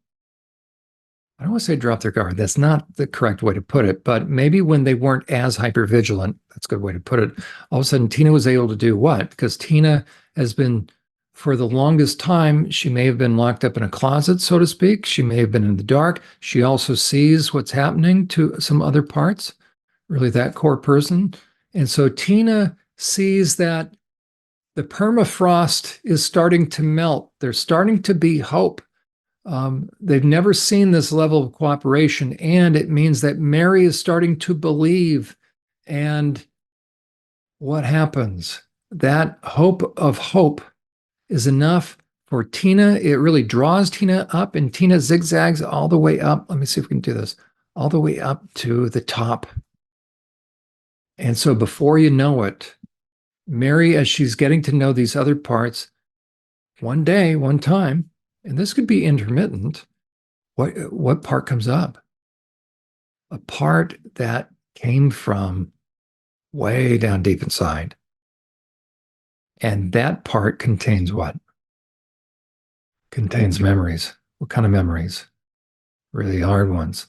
I don't want to say drop their guard. That's not the correct way to put it, but maybe when they weren't as hypervigilant, that's a good way to put it. All of a sudden, Tina was able to do what? Because Tina has been, for the longest time, she may have been locked up in a closet, so to speak. She may have been in the dark. She also sees what's happening to some other parts, really that core person. And so Tina sees that the permafrost is starting to melt. There's starting to be hope. They've never seen this level of cooperation, and it means that Mary is starting to believe. And what happens? That hope is enough for Tina. It really draws Tina up, and Tina zigzags all the way up. Let me see if we can do this. All the way up to the top. And so before you know it, Mary, as she's getting to know these other parts, one day, one time, and this could be intermittent, what part comes up? A part that came from way down deep inside. And that part contains what? Contains memories. What kind of memories? Really hard ones.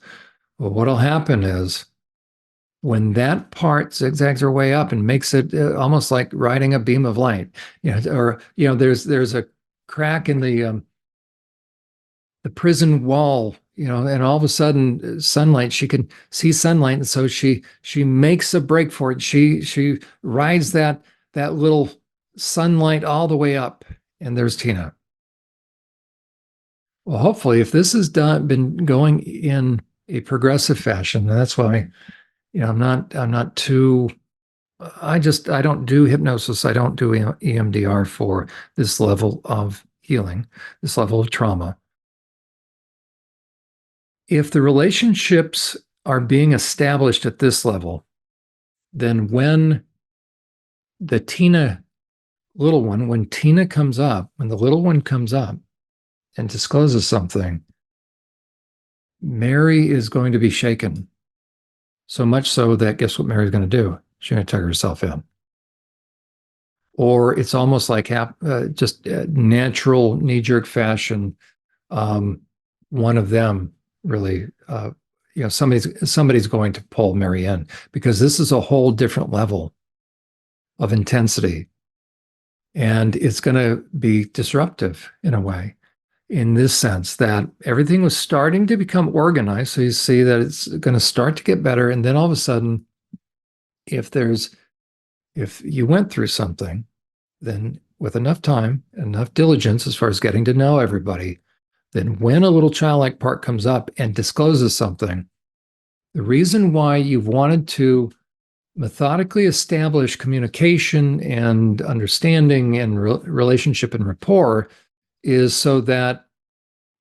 Well, what'll happen is when that part zigzags her way up and makes it almost like riding a beam of light, or there's a crack in the prison wall, and all of a sudden sunlight, she can see sunlight, and so she makes a break for it. She rides that little sunlight all the way up, and there's Tina. Well, hopefully, if this has been going in a progressive fashion, and that's why I'm not too. I don't do hypnosis. I don't do EMDR for this level of healing, this level of trauma. If the relationships are being established at this level, then when the Tina little one, when Tina comes up, when the little one comes up and discloses something, Mary is going to be shaken. So much so that guess what Mary's going to do? She's going to tuck herself in. Or it's almost like just natural knee-jerk fashion. One of them really, somebody's going to pull Mary in, because this is a whole different level of intensity. And it's going to be disruptive in a way, in this sense that everything was starting to become organized. So you see that it's going to start to get better. And then all of a sudden, if you went through something, then with enough time, enough diligence as far as getting to know everybody, then when a little childlike part comes up and discloses something, the reason why you've wanted to methodically establish communication and understanding and relationship and rapport is so that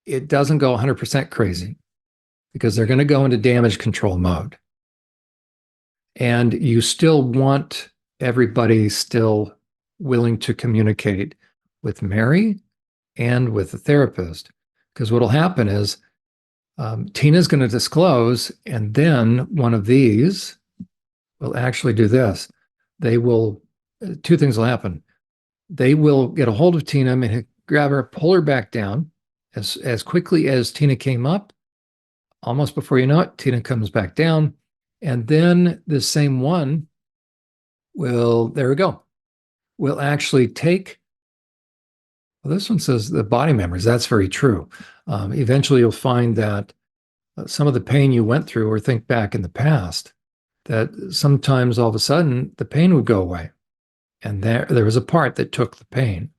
it doesn't go 100% crazy, because they're going to go into damage control mode. And you still want everybody still willing to communicate with Mary and with the therapist, because what'll happen is Tina's going to disclose, and then one of these will actually do this. They will, two things will happen. They will get a hold of Tina and grab her, pull her back down as quickly as Tina came up. Almost before you know it, Tina comes back down. And then the same one there we go, will actually take, well, this one says the body memories. That's very true. Eventually, you'll find that some of the pain you went through, or think back in the past, that sometimes all of a sudden the pain would go away. And there was a part that took the pain.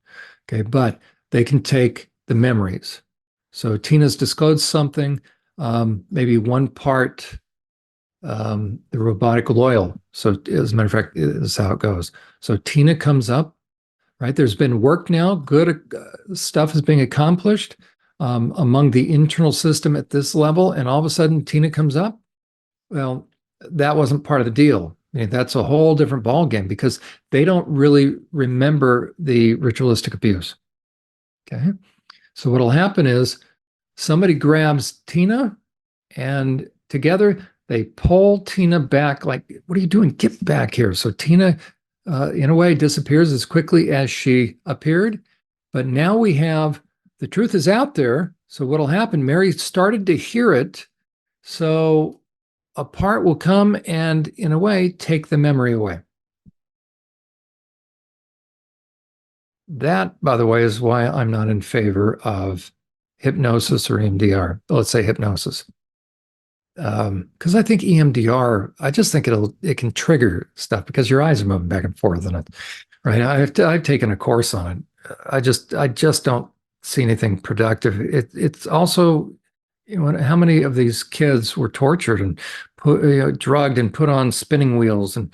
Okay, but they can take the memories. So Tina's disclosed something, maybe one part, the robotic loyal. So as a matter of fact, this is how it goes. So Tina comes up, right? There's been work now, good stuff is being accomplished among the internal system at this level. And all of a sudden Tina comes up. Well, that wasn't part of the deal. I mean, that's a whole different ballgame, because they don't really remember the ritualistic abuse. Okay. So what'll happen is somebody grabs Tina, and together they pull Tina back, like, what are you doing? Get back here. So Tina, in a way, disappears as quickly as she appeared. But now we have, the truth is out there, So what'll happen, Mary started to hear it. So a part will come and, in a way, take the memory away. That, by the way, is why I'm not in favor of hypnosis or EMDR. Let's say hypnosis. Because I think EMDR, I just think it can trigger stuff because your eyes are moving back and forth in it, right? I've taken a course on it. I just don't see anything productive. It's also, how many of these kids were tortured and drugged and put on spinning wheels and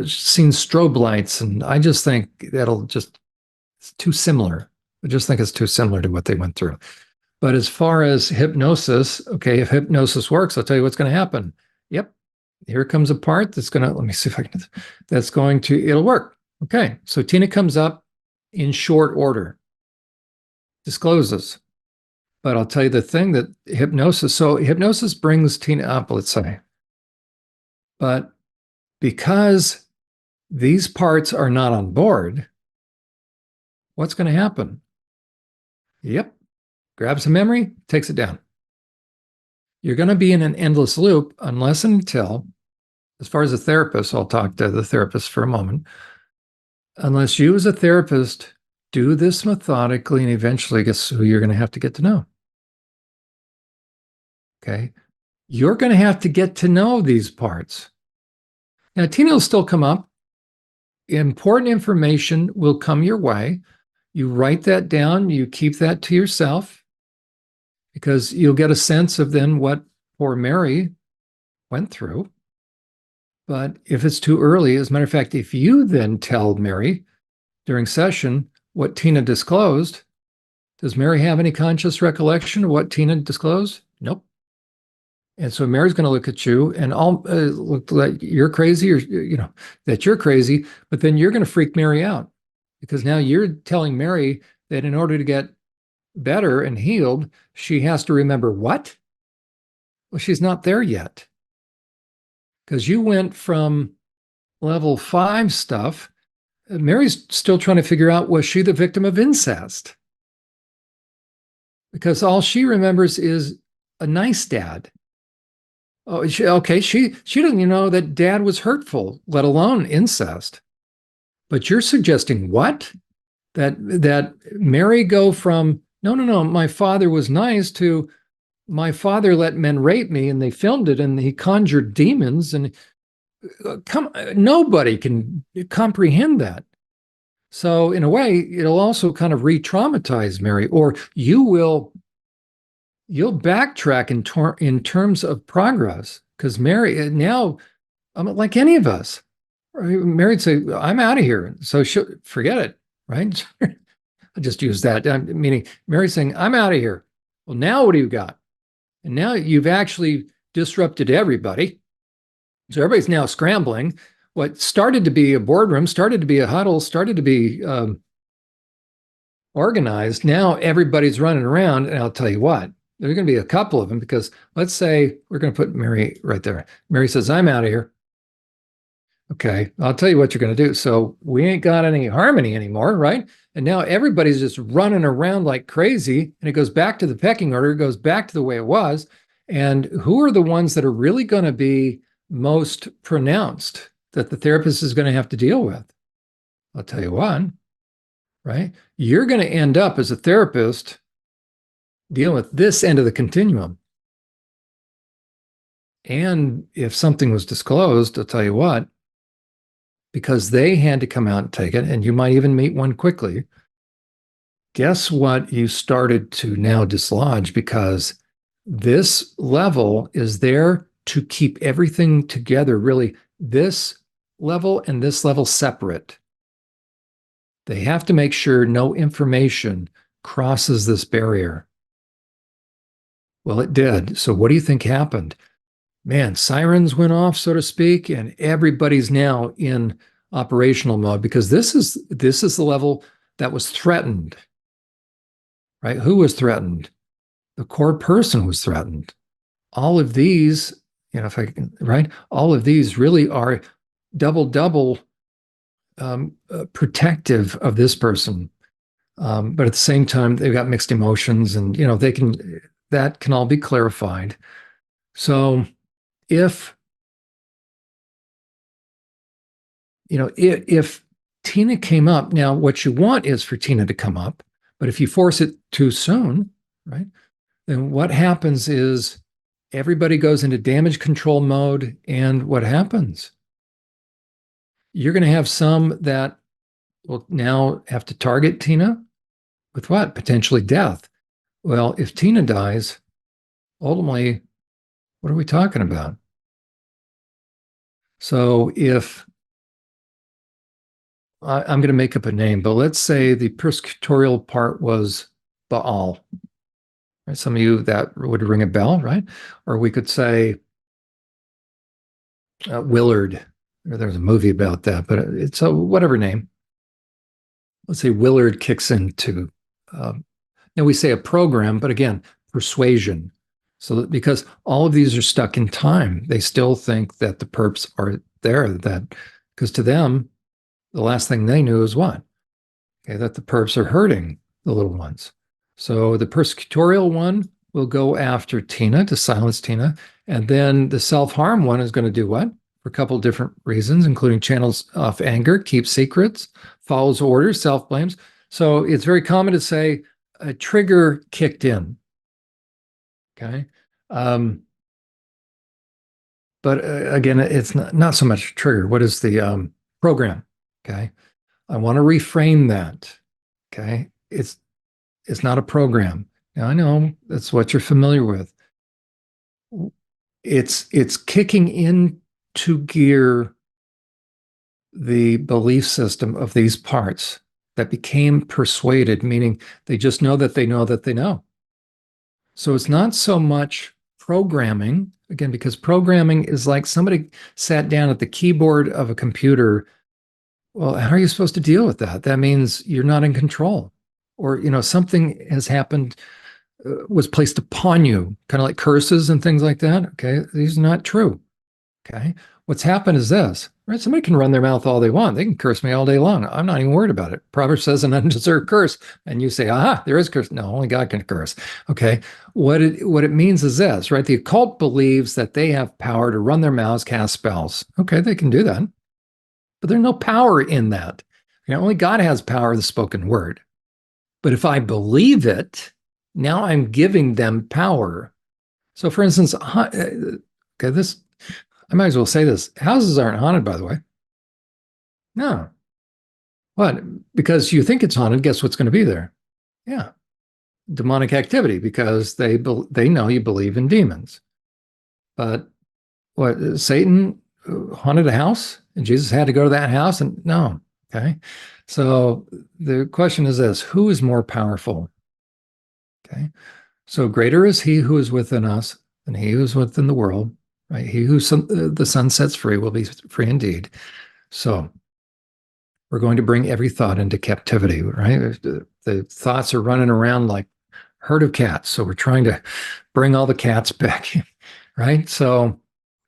seen strobe lights, and I just think it's too similar. I just think it's too similar to what they went through. But as far as hypnosis, okay, if hypnosis works, I'll tell you what's going to happen. Yep, here comes a part that's going to, let me see if I can, that's going to, it'll work. Okay, so Tina comes up in short order, discloses. But I'll tell you the thing that hypnosis brings Tina up, let's say. But because these parts are not on board, what's going to happen? Yep, grabs a memory, takes it down. You're going to be in an endless loop unless and until, as far as a therapist, I'll talk to the therapist for a moment, unless you as a therapist do this methodically, and eventually, guess who you're going to have to get to know? Okay. You're going to have to get to know these parts. Now, Tina will still come up. Important information will come your way. You write that down, you keep that to yourself, because you'll get a sense of then what poor Mary went through. But if it's too early, as a matter of fact, if you then tell Mary during session what Tina disclosed, does Mary have any conscious recollection of what Tina disclosed? Nope. And so Mary's going to look at you and all look like you're crazy, or that you're crazy, but then you're going to freak Mary out, because now you're telling Mary that in order to get better and healed, she has to remember what? Well, she's not there yet, because you went from level 5 stuff. Mary's still trying to figure out, was she the victim of incest? Because all she remembers is a nice dad. Oh, she doesn't even know that dad was hurtful, let alone incest. But you're suggesting what? That Mary go from, no, my father was nice, to my father let men rape me and they filmed it and he conjured demons, and nobody can comprehend that. So in a way, it'll also kind of re-traumatize Mary, or you'll backtrack in terms of progress, because Mary now, like any of us, right? Mary'd say, "I'm out of here," so she'll forget it, right? I just use that, meaning Mary's saying, "I'm out of here." Well, now what do you got? And now you've actually disrupted everybody. So everybody's now scrambling. What started to be a boardroom, started to be a huddle, started to be organized. Now everybody's running around, and I'll tell you what, there's going to be a couple of them, because let's say we're going to put Mary right there. Mary says, "I'm out of here." Okay, I'll tell you what you're going to do. So we ain't got any harmony anymore, right? And now everybody's just running around like crazy, and it goes back to the pecking order, it goes back to the way it was. And who are the ones that are really going to be most pronounced that the therapist is going to have to deal with? I'll tell you one, right? You're going to end up as a therapist dealing with this end of the continuum. And if something was disclosed, I'll tell you what, because they had to come out and take it, and you might even meet one quickly. Guess what you started to now dislodge, because this level is there to keep everything together, really, this level and this level separate. They have to make sure no information crosses this barrier. Well, it did. So what do you think happened? Man, sirens went off, so to speak, and everybody's now in operational mode, because this is the level that was threatened, right? Who was threatened? The core person was threatened. All of these, if I can, right? All of these really are double protective of this person. But at the same time, they've got mixed emotions, and that can all be clarified. So if if Tina came up, now what you want is for Tina to come up, but if you force it too soon, right, then what happens is everybody goes into damage control mode, and what happens? You're going to have some that will now have to target Tina with what? Potentially death. Well, if Tina dies, ultimately, what are we talking about? So if I'm going to make up a name, but let's say the persecutorial part was Baal. Right? Some of you that would ring a bell, right? Or we could say Willard. There's a movie about that, but it's a whatever name. Let's say Willard kicks into. Now we say a program, but again, persuasion. So that because all of these are stuck in time, they still think that the perps are there. That because to them, the last thing they knew is what? Okay, that the perps are hurting the little ones. So the persecutorial one will go after Tina to silence Tina. And then the self-harm one is going to do what? For a couple of different reasons, including channels off anger, keeps secrets, follows orders, self-blames. So it's very common to say a trigger kicked in. Okay. But again, it's not so much a trigger. What is the program? Okay. I want to reframe that. Okay. It's not a program. Now, I know that's what you're familiar with. It's kicking into gear the belief system of these parts that became persuaded, meaning they just know that they know that they know. So it's not so much programming, again, because programming is like somebody sat down at the keyboard of a computer. Well, how are you supposed to deal with that? That means you're not in control. Or, something has happened, was placed upon you, kind of like curses and things like that. Okay. These are not true. Okay. What's happened is this, right? Somebody can run their mouth all they want. They can curse me all day long. I'm not even worried about it. Proverbs says an undeserved curse. And you say, aha, there is curse. No, only God can curse. Okay. What it means is this, right? The occult believes that they have power to run their mouths, cast spells. Okay. They can do that, but there's no power in that. Only God has power of the spoken word. But if I believe it, now I'm giving them power. So for instance, okay, this I might as well say this. Houses aren't haunted, by the way. No. What? Because you think it's haunted, guess what's going to be there? Yeah. Demonic activity because they know you believe in demons. But what, Satan haunted a house and Jesus had to go to that house? And no. Okay. So the question is this, who is more powerful? Okay. So greater is he who is within us than he who is within the world, right? He who the Son sets free will be free indeed. So we're going to bring every thought into captivity, right? The thoughts are running around like herd of cats. So we're trying to bring all the cats back, right? So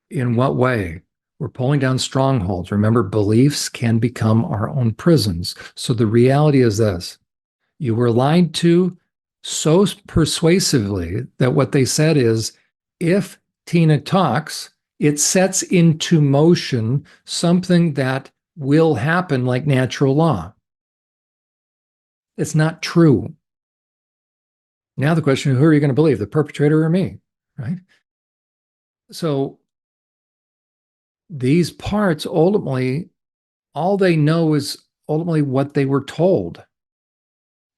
in what way? We're pulling down strongholds. Remember, beliefs can become our own prisons. So the reality is this. You were lied to so persuasively that what they said is, if Tina talks, it sets into motion something that will happen like natural law. It's not true. Now the question is, who are you going to believe, the perpetrator or me, right? So these parts ultimately, all they know is ultimately what they were told.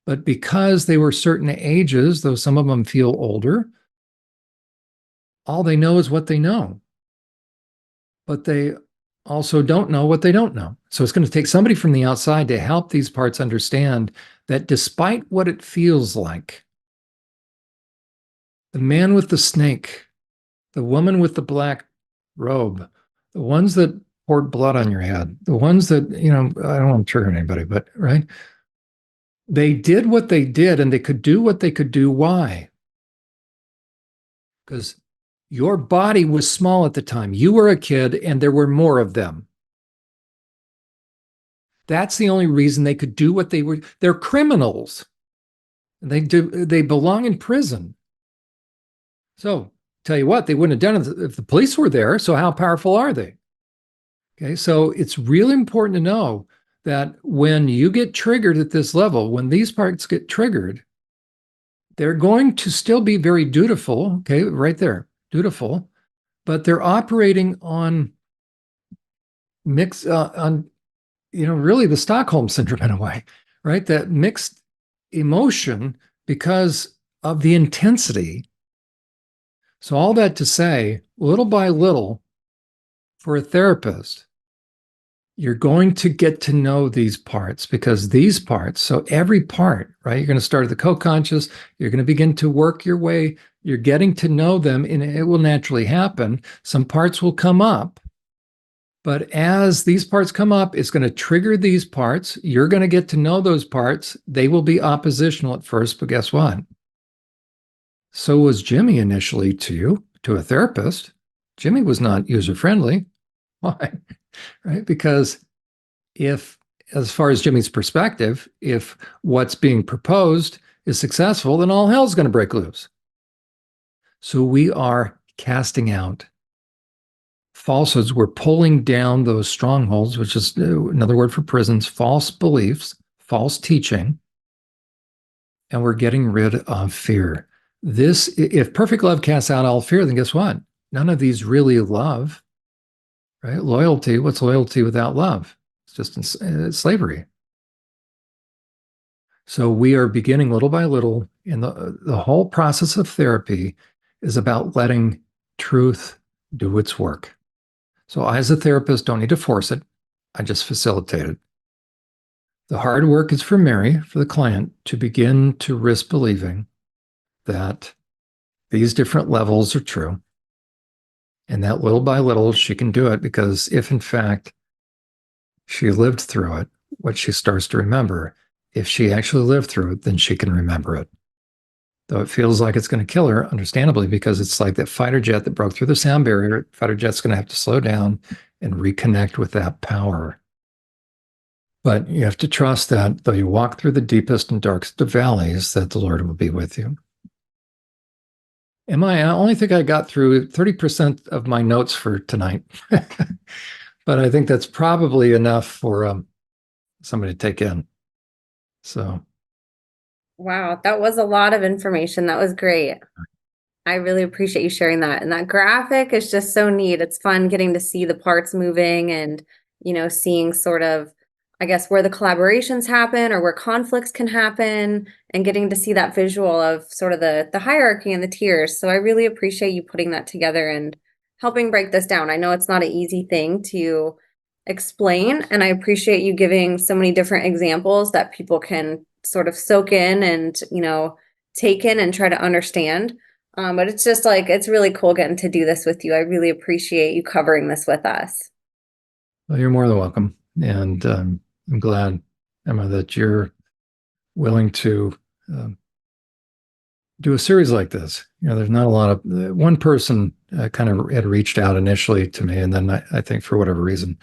But because they were certain ages, though some of them feel older, all they know is what they know. But they also don't know what they don't know. So it's going to take somebody from the outside to help these parts understand that despite what it feels like, the man with the snake, the woman with the black robe, the ones that poured blood on your head, the ones that, I don't want to trigger anybody, but right? They did what they did and they could do what they could do. Why? Because your body was small at the time. You were a kid and there were more of them. That's the only reason they could do what they were. They're criminals. They belong in prison. So tell you what, they wouldn't have done it if the police were there. So how powerful are they? Okay, so it's really important to know that when you get triggered at this level, when these parts get triggered, they're going to still be very dutiful. Okay, right there, dutiful, but they're operating on mix on really the Stockholm syndrome in a way, right? That mixed emotion because of the intensity. So all that to say, little by little, for a therapist, you're going to get to know these parts because these parts, so every part, right? You're going to start at the co-conscious, you're going to begin to work your way, you're getting to know them, and it will naturally happen. Some parts will come up, but as these parts come up, it's going to trigger these parts. You're going to get to know those parts. They will be oppositional at first, but guess what? So was Jimmy initially to you, to a therapist. Jimmy was not user friendly. Why? Right? Because if, as far as Jimmy's perspective, if what's being proposed is successful, then all hell's going to break loose. So we are casting out falsehoods. We're pulling down those strongholds, which is another word for prisons, false beliefs, false teaching, and we're getting rid of fear. This, if perfect love casts out all fear, then guess what? None of these really love, right? Loyalty, what's loyalty without love? It's just slavery. So we are beginning little by little, and the whole process of therapy is about letting truth do its work. So I, as a therapist, don't need to force it. I just facilitate it. The hard work is for Mary, for the client, to begin to risk believing that these different levels are true. And that little by little, she can do it because if in fact she lived through it, what she starts to remember, if she actually lived through it, then she can remember it. Though it feels like it's going to kill her, understandably, because it's like that fighter jet that broke through the sound barrier. Fighter jet's going to have to slow down and reconnect with that power. But you have to trust that though you walk through the deepest and darkest of valleys, that the Lord will be with you. I only think I got through 30% of my notes for tonight. But I think that's probably enough for somebody to take in. So, Wow, that was a lot of information. That was great. I really appreciate you sharing that. And that graphic is just so neat. It's fun getting to see the parts moving and, seeing sort of, I guess, where the collaborations happen or where conflicts can happen and getting to see that visual of sort of the hierarchy and the tiers. So I really appreciate you putting that together and helping break this down. I know it's not an easy thing to explain, and I appreciate you giving so many different examples that people can sort of soak in and, take in and try to understand. But it's just like, it's really cool getting to do this with you. I really appreciate you covering this with us. well, you're more than welcome. And I'm glad, Emma, that you're willing to um, do a series like this. There's not a lot of one person kind of had reached out initially to me, and then I think for whatever reason,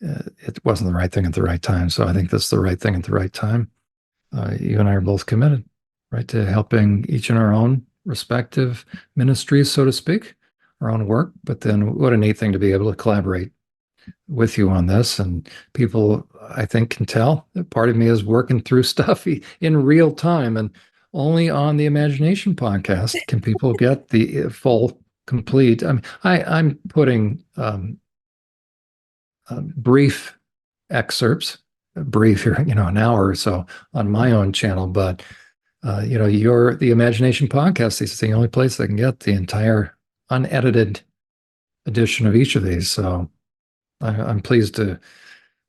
it wasn't the right thing at the right time. So I think this is the right thing at the right time. You and I are both committed, right, to helping each in our own respective ministries, so to speak, our own work. But then what a neat thing to be able to collaborate with you on this. And people, I think, can tell that part of me is working through stuff in real time. And only on the Imagination podcast can people get the full, complete. I mean, I'm putting brief excerpts, brief here, an hour or so on my own channel, but your the Imagination podcast is the only place I can get the entire unedited edition of each of these. So I'm pleased to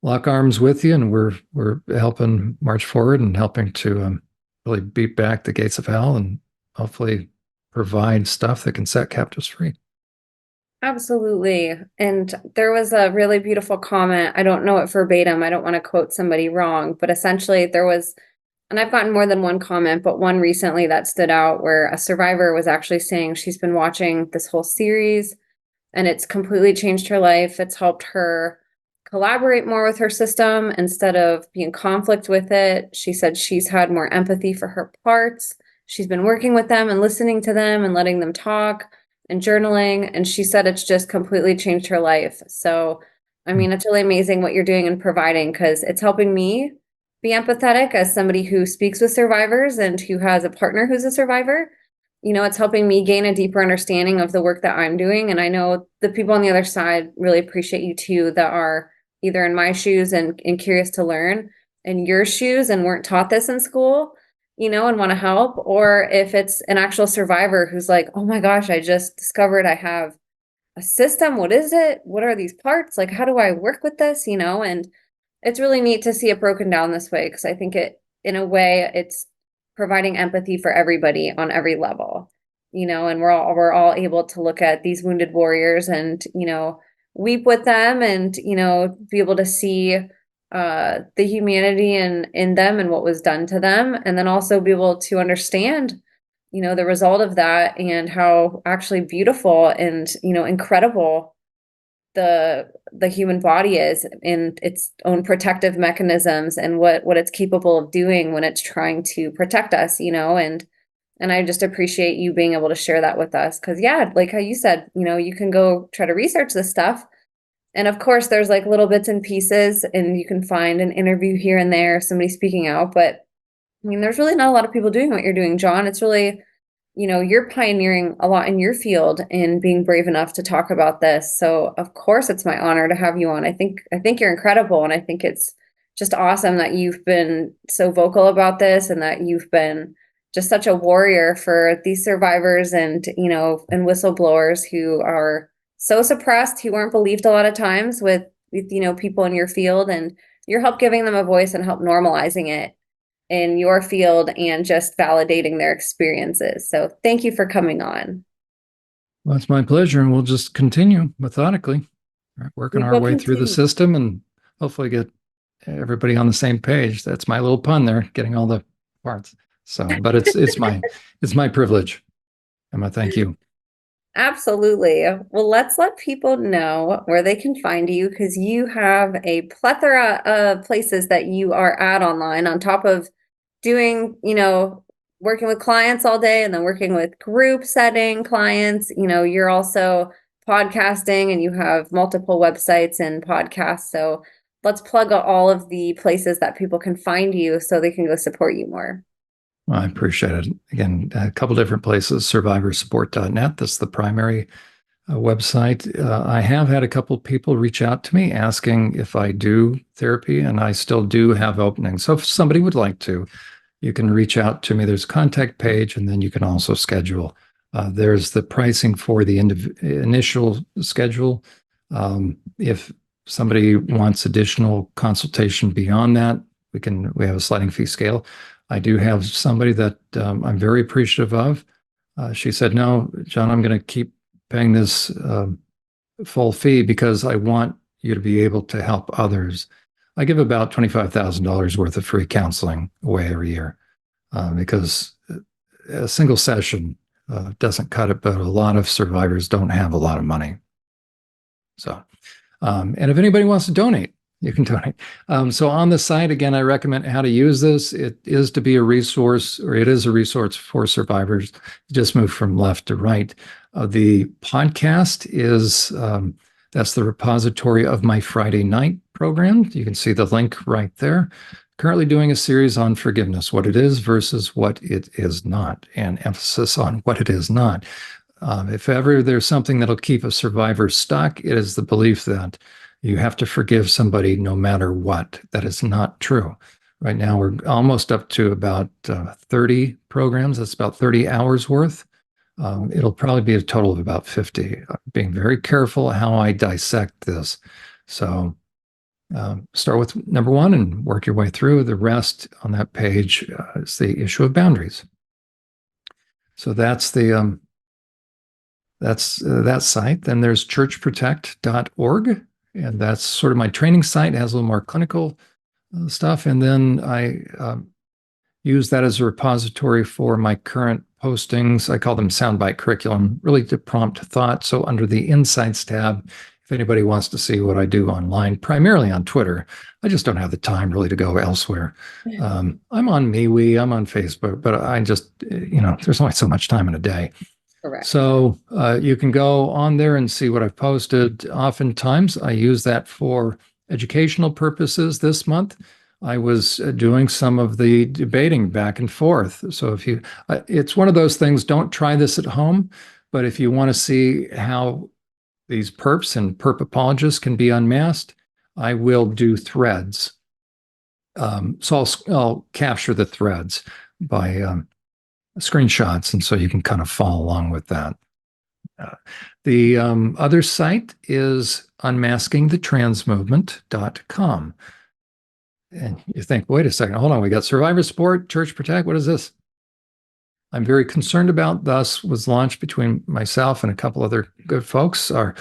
lock arms with you, and we're helping march forward and helping to really beat back the gates of hell and hopefully provide stuff that can set captives free. Absolutely. And there was a really beautiful comment. I don't know it verbatim. I don't want to quote somebody wrong, but essentially there was, and I've gotten more than one comment, but one recently that stood out where a survivor was actually saying she's been watching this whole series and it's completely changed her life. It's helped her collaborate more with her system instead of be in conflict with it. She said she's had more empathy for her parts. She's been working with them and listening to them and letting them talk and journaling. And she said it's just completely changed her life. So, I mean, it's really amazing what you're doing and providing because it's helping me be empathetic as somebody who speaks with survivors and who has a partner who's a survivor. It's helping me gain a deeper understanding of the work that I'm doing. And I know the people on the other side really appreciate you too, that are either in my shoes and curious to learn, in your shoes and weren't taught this in school, and want to help. Or if it's an actual survivor who's like, oh my gosh, I just discovered I have a system. What is it? What are these parts? Like, how do I work with this? And it's really neat to see it broken down this way because I think in a way, it's providing empathy for everybody on every level, and we're all able to look at these wounded warriors and, weep with them and, be able to see the humanity in them and what was done to them. And then also be able to understand, the result of that and how actually beautiful and, incredible the human body is in its own protective mechanisms and what it's capable of doing when it's trying to protect us, and I just appreciate you being able to share that with us because yeah, like how you said, you can go try to research this stuff. And of course there's like little bits and pieces and you can find an interview here and there, somebody speaking out, but I mean there's really not a lot of people doing what you're doing, Jon. It's really, you're pioneering a lot in your field and being brave enough to talk about this. So of course it's my honor to have you on. I think you're incredible. And I think it's just awesome that you've been so vocal about this and that you've been just such a warrior for these survivors and, and whistleblowers who are so suppressed, who weren't believed a lot of times with, people in your field, and your help giving them a voice and help normalizing it in your field and just validating their experiences. So thank you for coming on. Well, it's my pleasure, and we'll just continue methodically, right, working We our will way through the continue. system and hopefully get everybody on the same page. That's my little pun there, getting all the parts. So, but it's my privilege. Emma, thank you. Absolutely. Well, let's let people know where they can find you because you have a plethora of places that you are at online on top of doing, working with clients all day and then working with group setting clients. You're also podcasting and you have multiple websites and podcasts. So let's plug all of the places that people can find you so they can go support you more. Well, I appreciate it. Again, a couple different places, SurvivorSupport.net. That's the primary website. I have had a couple people reach out to me asking if I do therapy, and I still do have openings. So if somebody would like to, you can reach out to me. There's a contact page, and then you can also schedule. There's the pricing for the initial schedule. If somebody wants additional consultation beyond that, we have a sliding fee scale. I do have somebody that I'm very appreciative of. She said, "No, Jon, I'm going to keep paying this full fee because I want you to be able to help others." I give about $25,000 worth of free counseling away every year because a single session doesn't cut it, but a lot of survivors don't have a lot of money. So, and if anybody wants to donate, you can donate. So on the site, again, I recommend how to use this. It is to be a resource, or it is a resource for survivors. Just move from left to right. The podcast is, that's the repository of my Friday night program. You can see the link right there. Currently doing a series on forgiveness, what it is versus what it is not, and emphasis on what it is not. If ever there's something that'll keep a survivor stuck, it is the belief that you have to forgive somebody no matter what. That is not true. Right now, we're almost up to about 30 programs. That's about 30 hours worth. It'll probably be a total of about 50. I'm being very careful how I dissect this. So start with number one and work your way through. The rest on that page is the issue of boundaries. So that's the that site. Then there's churchprotect.org, and that's sort of my training site. It has a little more clinical stuff. And then I use that as a repository for my current postings. I call them soundbite curriculum, really to prompt thought. So under the Insights tab, if anybody wants to see what I do online, primarily on Twitter. I just don't have the time really to go elsewhere. I'm on MeWe, I'm on Facebook, but I just, there's only so much time in a day. Correct. So you can go on there and see what I've posted. Oftentimes, I use that for educational purposes. This month, I was doing some of the debating back and forth. So if you, it's one of those things, don't try this at home, but if you want to see how these perps and perp apologists can be unmasked, I will do threads. So I'll capture the threads by screenshots, and so you can kind of follow along with that. The other site is unmaskingthetransmovement.com. And you think, wait a second, hold on, we got Survivor Support, Church Protect. What is this? I'm very concerned about. Thus was launched between myself and a couple other good folks. Our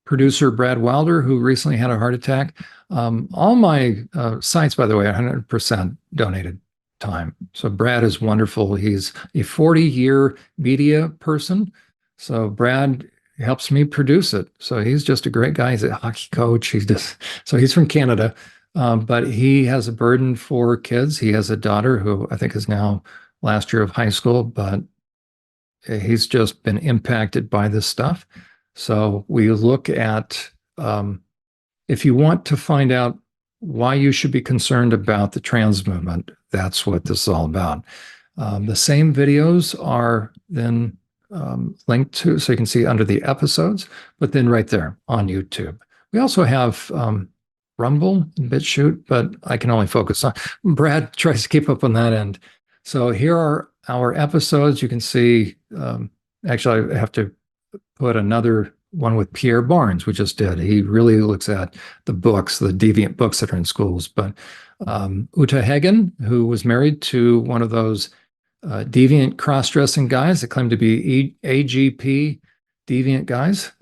producer, Brad Wilder, who recently had a heart attack. All my sites, by the way, 100% donated time. So Brad is wonderful. He's a 40-year media person. So Brad helps me produce it. So he's just a great guy. He's a hockey coach. He's from Canada, but he has a burden for kids. He has a daughter who I think is now last year of high school, but he's just been impacted by this stuff. So we look at, if you want to find out why you should be concerned about the trans movement, that's what this is all about. The same videos are then linked to, so you can see under the episodes, but then right there on YouTube. We also have Rumble and BitChute, but I can only focus on, Brad tries to keep up on that end. So here are our episodes. You can see, actually, I have to put another one with Pierre Barnes, we just did. He really looks at the books, the deviant books that are in schools. But Uta Hagen, who was married to one of those deviant cross-dressing guys that claim to be AGP deviant guys.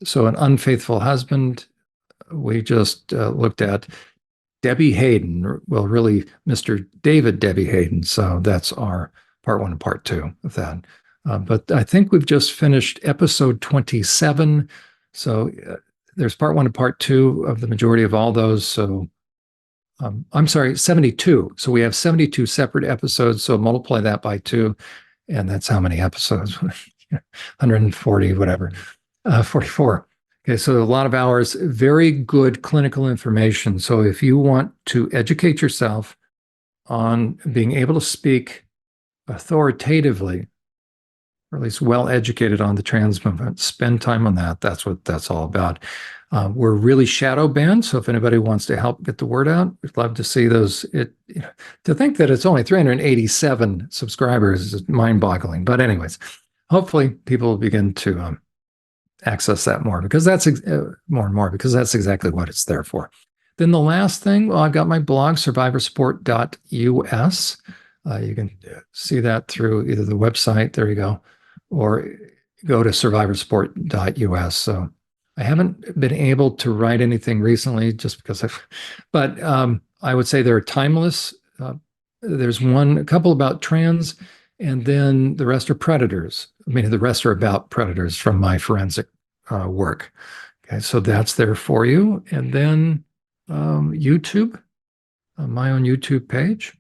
So an unfaithful husband. We just looked at Debbie Hayden, well, really Mr. David Debbie Hayden. So that's our part 1 and part 2 of that. But I think we've just finished episode 27. So there's part 1 and part 2 of the majority of all those. So I'm sorry, 72. So we have 72 separate episodes. So multiply that by 2, and that's how many episodes? 140, whatever, 44. Okay, so a lot of hours, very good clinical information. So if you want to educate yourself on being able to speak authoritatively, or at least well educated on the trans movement, spend time on that. That's what that's all about. We're really shadow banned, so if anybody wants to help get the word out, we'd love to see those. To think that it's only 387 subscribers is mind-boggling. But anyways, hopefully people will begin to access that more, because that's more and more, because that's exactly what it's there for. Then the last thing, well, I've got my blog, SurvivorSupport.us. You can see that through either the website, there you go, or go to SurvivorSupport.us. So I haven't been able to write anything recently just because but I would say they're timeless. There's a couple about trans, and then the rest are predators. I mean, the rest are about predators from my forensic work. Okay, so that's there for you. And then YouTube, my own YouTube page.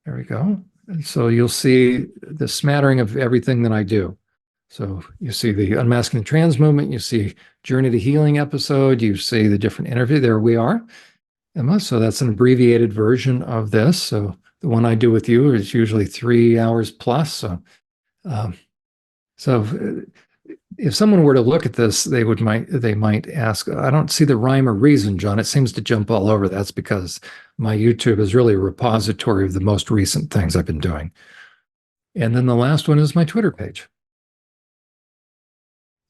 There we go. And so you'll see the smattering of everything that I do. So you see the Unmasking the Trans Movement, you see Journey to Healing episode, you see the different interview. There we are, Emma. So that's an abbreviated version of this. So the one I do with you is usually 3 hours plus. So, if someone were to look at this, they might ask, I don't see the rhyme or reason, John. It seems to jump all over. That's because my YouTube is really a repository of the most recent things I've been doing. And then the last one is my Twitter page.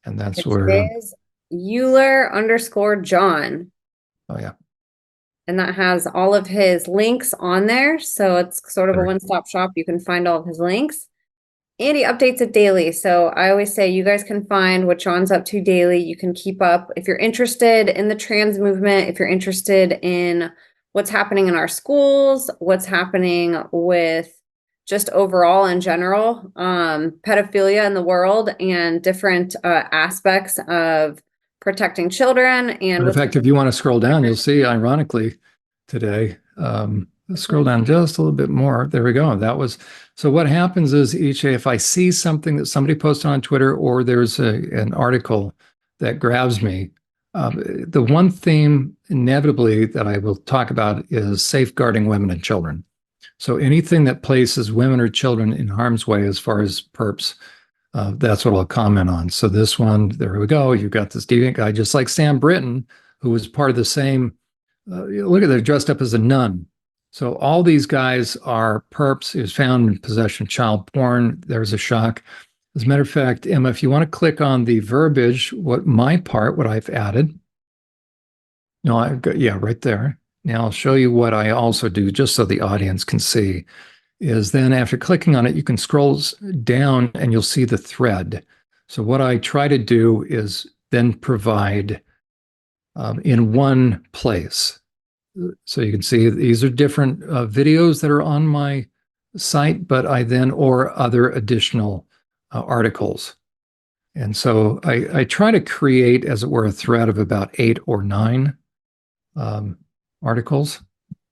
And that's where it is Uhler_Jon. Oh yeah. And that has all of his links on there. So it's sort of a one-stop shop. You can find all of his links. And he updates it daily. So I always say you guys can find what Jon's up to daily. You can keep up. If you're interested in the trans movement, if you're interested in what's happening in our schools, what's happening with just overall in general, pedophilia in the world and different aspects of protecting children and In what's fact, if you want to scroll down, you'll see, ironically, today, scroll down just a little bit more. There we go. That was so. What happens is each day, if I see something that somebody posted on Twitter or there's an article that grabs me, the one theme inevitably that I will talk about is safeguarding women and children. So anything that places women or children in harm's way as far as perps, that's what I'll comment on. So this one, there we go. You've got this deviant guy, just like Sam Britton, who was part of the same. Look at, they're dressed up as a nun. So all these guys are perps. He was found in possession of child porn. There's a shock. As a matter of fact, Emma, if you want to click on the verbiage, what I've added. No, I've got, yeah, right there. Now I'll show you what I also do, just so the audience can see. Is then after clicking on it, you can scroll down and you'll see the thread. So what I try to do is then provide in one place. So you can see these are different videos that are on my site, but I then, or other additional articles. And so I try to create, as it were, a thread of about 8 or 9 articles.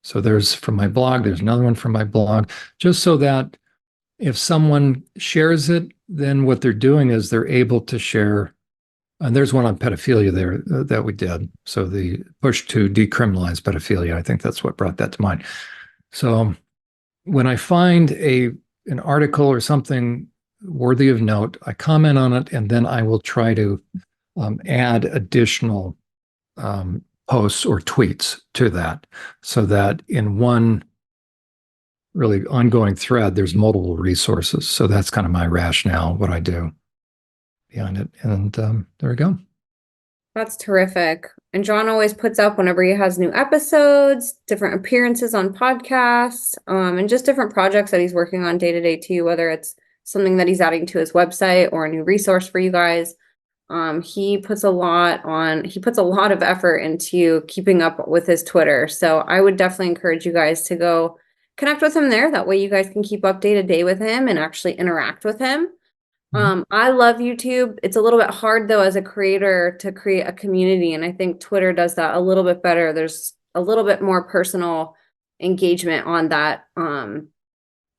So there's from my blog, there's another one from my blog, just so that if someone shares it, then what they're doing is they're able to share. And there's one on pedophilia there that we did. So the push to decriminalize pedophilia, I think that's what brought that to mind. So when I find an article or something worthy of note, I comment on it, and then I will try to add additional posts or tweets to that, so that in one really ongoing thread, there's multiple resources. So that's kind of my rationale, what I do behind it. And there we go. That's terrific. And Jon always puts up whenever he has new episodes, different appearances on podcasts, and just different projects that he's working on day to day too, whether it's something that he's adding to his website or a new resource for you guys. He puts a lot of effort into keeping up with his Twitter. So I would definitely encourage you guys to go connect with him there. That way you guys can keep up day to day with him and actually interact with him. I love YouTube. It's a little bit hard though as a creator to create a community, and I think Twitter does that a little bit better. There's a little bit more personal engagement on that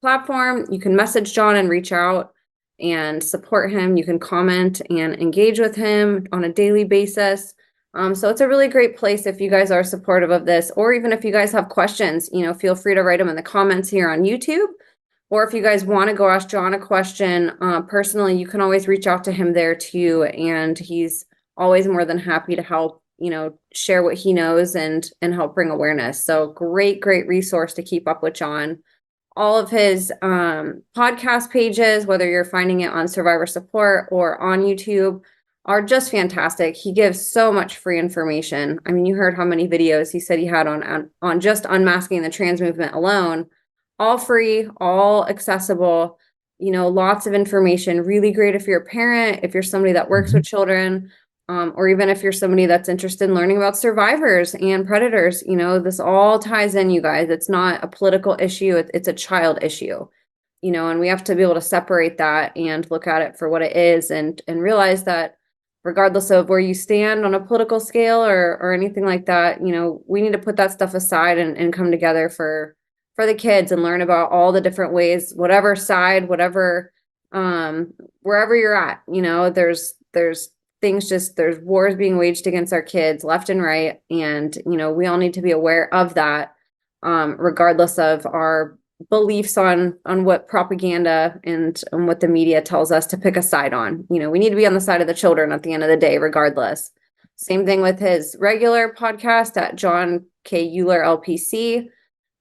platform. You can message Jon and reach out and support him. You can comment and engage with him on a daily basis. So it's a really great place if you guys are supportive of this, or even if you guys have questions, feel free to write them in the comments here on YouTube. Or if you guys want to go ask Jon a question personally, you can always reach out to him there too. And he's always more than happy to help, share what he knows and help bring awareness. So great resource to keep up with Jon. All of his podcast pages, whether you're finding it on Survivor Support or on YouTube, are just fantastic. He gives so much free information. I mean, you heard how many videos he said he had on just unmasking the trans movement alone. All free, all accessible, lots of information. Really great if you're a parent, if you're somebody that works with children, or even if you're somebody that's interested in learning about survivors and predators. This all ties in, you guys. It's not a political issue, it's a child issue, and we have to be able to separate that and look at it for what it is, and realize that regardless of where you stand on a political scale or anything like that, we need to put that stuff aside and come together for the kids and learn about all the different ways, whatever side, whatever, wherever you're at, there's things, there's wars being waged against our kids left and right. And, we all need to be aware of that, regardless of our beliefs on what propaganda and what the media tells us to pick a side on. We need to be on the side of the children at the end of the day, regardless. Same thing with his regular podcast at Jon K Uhler LPC.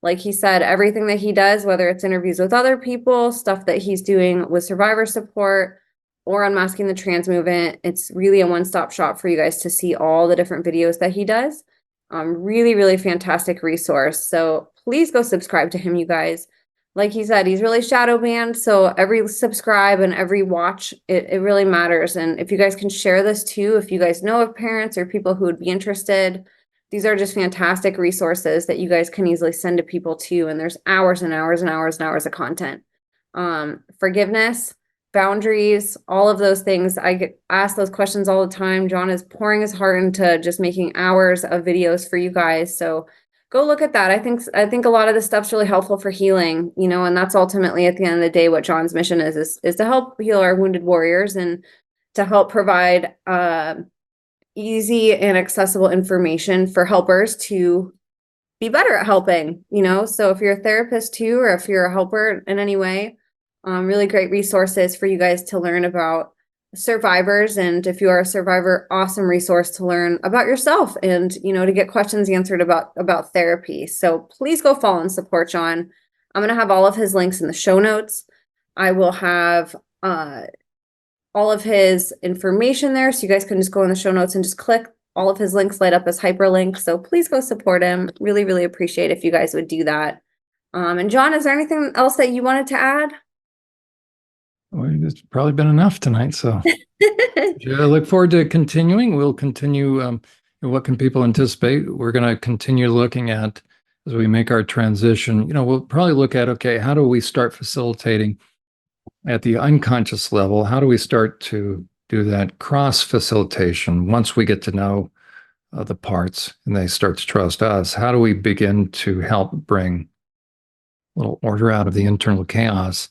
Like he said, everything that he does, whether it's interviews with other people, stuff that he's doing with survivor support or unmasking the trans movement, it's really a one-stop shop for you guys to see all the different videos that he does. Really fantastic resource. So please go subscribe to him, you guys. Like he said, he's really shadow banned. So every subscribe and every watch, it really matters. And if you guys can share this too, if you guys know of parents or people who would be interested, these are just fantastic resources that you guys can easily send to people too. And there's hours and hours and hours and hours of content. forgiveness, boundaries, all of those things. I get asked those questions all the time. Jon is pouring his heart into just making hours of videos for you guys. So go look at that. I think a lot of this stuff's really helpful for healing, and that's ultimately at the end of the day what Jon's mission is to help heal our wounded warriors and to help provide easy and accessible information for helpers to be better at helping. So if you're a therapist too, or if you're a helper in any way, really great resources for you guys to learn about survivors. And if you are a survivor, awesome resource to learn about yourself and, to get questions answered about therapy. So please go follow and support Jon. I'm going to have all of his links in the show notes. I will have, all of his information there. So you guys can just go in the show notes and just click. All of his links light up as hyperlinks. So please go support him. Really, really appreciate if you guys would do that. And Jon, is there anything else that you wanted to add? Well, it's probably been enough tonight. So yeah, I look forward to continuing. We'll continue. What can people anticipate? We're going to continue looking at as we make our transition. We'll probably look at, okay, how do we start facilitating at the unconscious level? How do we start to do that cross facilitation once we get to know the parts and they start to trust us? How do we begin to help bring a little order out of the internal chaos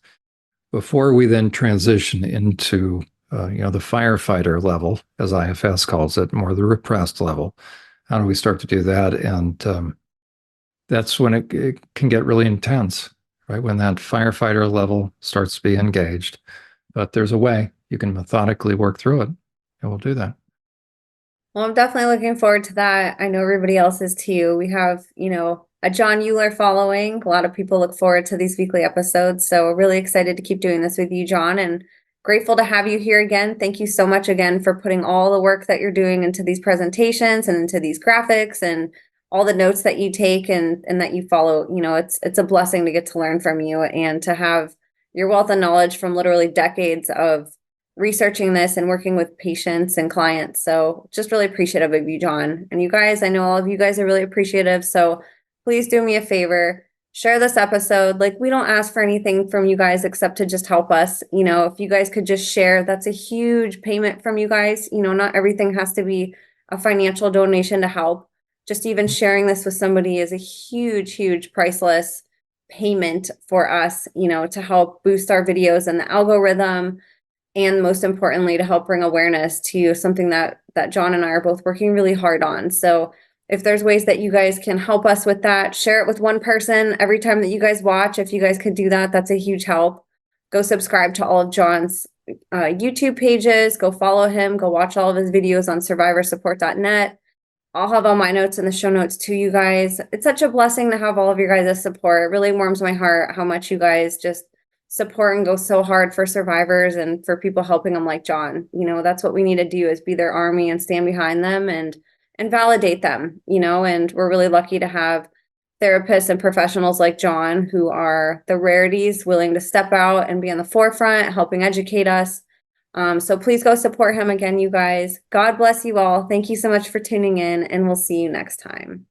before we then transition into the firefighter level, as IFS calls it, more the repressed level? How do we start to do that? And that's when it can get really intense, right? When that firefighter level starts to be engaged. But there's a way you can methodically work through it, and we'll do that. Well, I'm definitely looking forward to that. I know everybody else is too. We have, a Jon Uhler following. A lot of people look forward to these weekly episodes. So we're really excited to keep doing this with you, Jon, and grateful to have you here again. Thank you so much again for putting all the work that you're doing into these presentations and into these graphics and all the notes that you take and that you follow. It's a blessing to get to learn from you and to have your wealth of knowledge from literally decades of researching this and working with patients and clients. So just really appreciative of you, Jon. And you guys, I know all of you guys are really appreciative. So please do me a favor, share this episode. Like, we don't ask for anything from you guys except to just help us. If you guys could just share, that's a huge payment from you guys. Not everything has to be a financial donation to help. Just even sharing this with somebody is a huge, huge priceless payment for us, to help boost our videos and the algorithm, and most importantly, to help bring awareness to something that Jon and I are both working really hard on. So if there's ways that you guys can help us with that, share it with one person every time that you guys watch. If you guys could do that, that's a huge help. Go subscribe to all of Jon's YouTube pages. Go follow him. Go watch all of his videos on SurvivorSupport.net. I'll have all my notes in the show notes too, you guys. It's such a blessing to have all of your guys' support. It really warms my heart how much you guys just support and go so hard for survivors and for people helping them like Jon. That's what we need to do, is be their army and stand behind them and validate them, and we're really lucky to have therapists and professionals like Jon, who are the rarities, willing to step out and be on the forefront, helping educate us. So please go support him again, you guys. God bless you all. Thank you so much for tuning in, and we'll see you next time.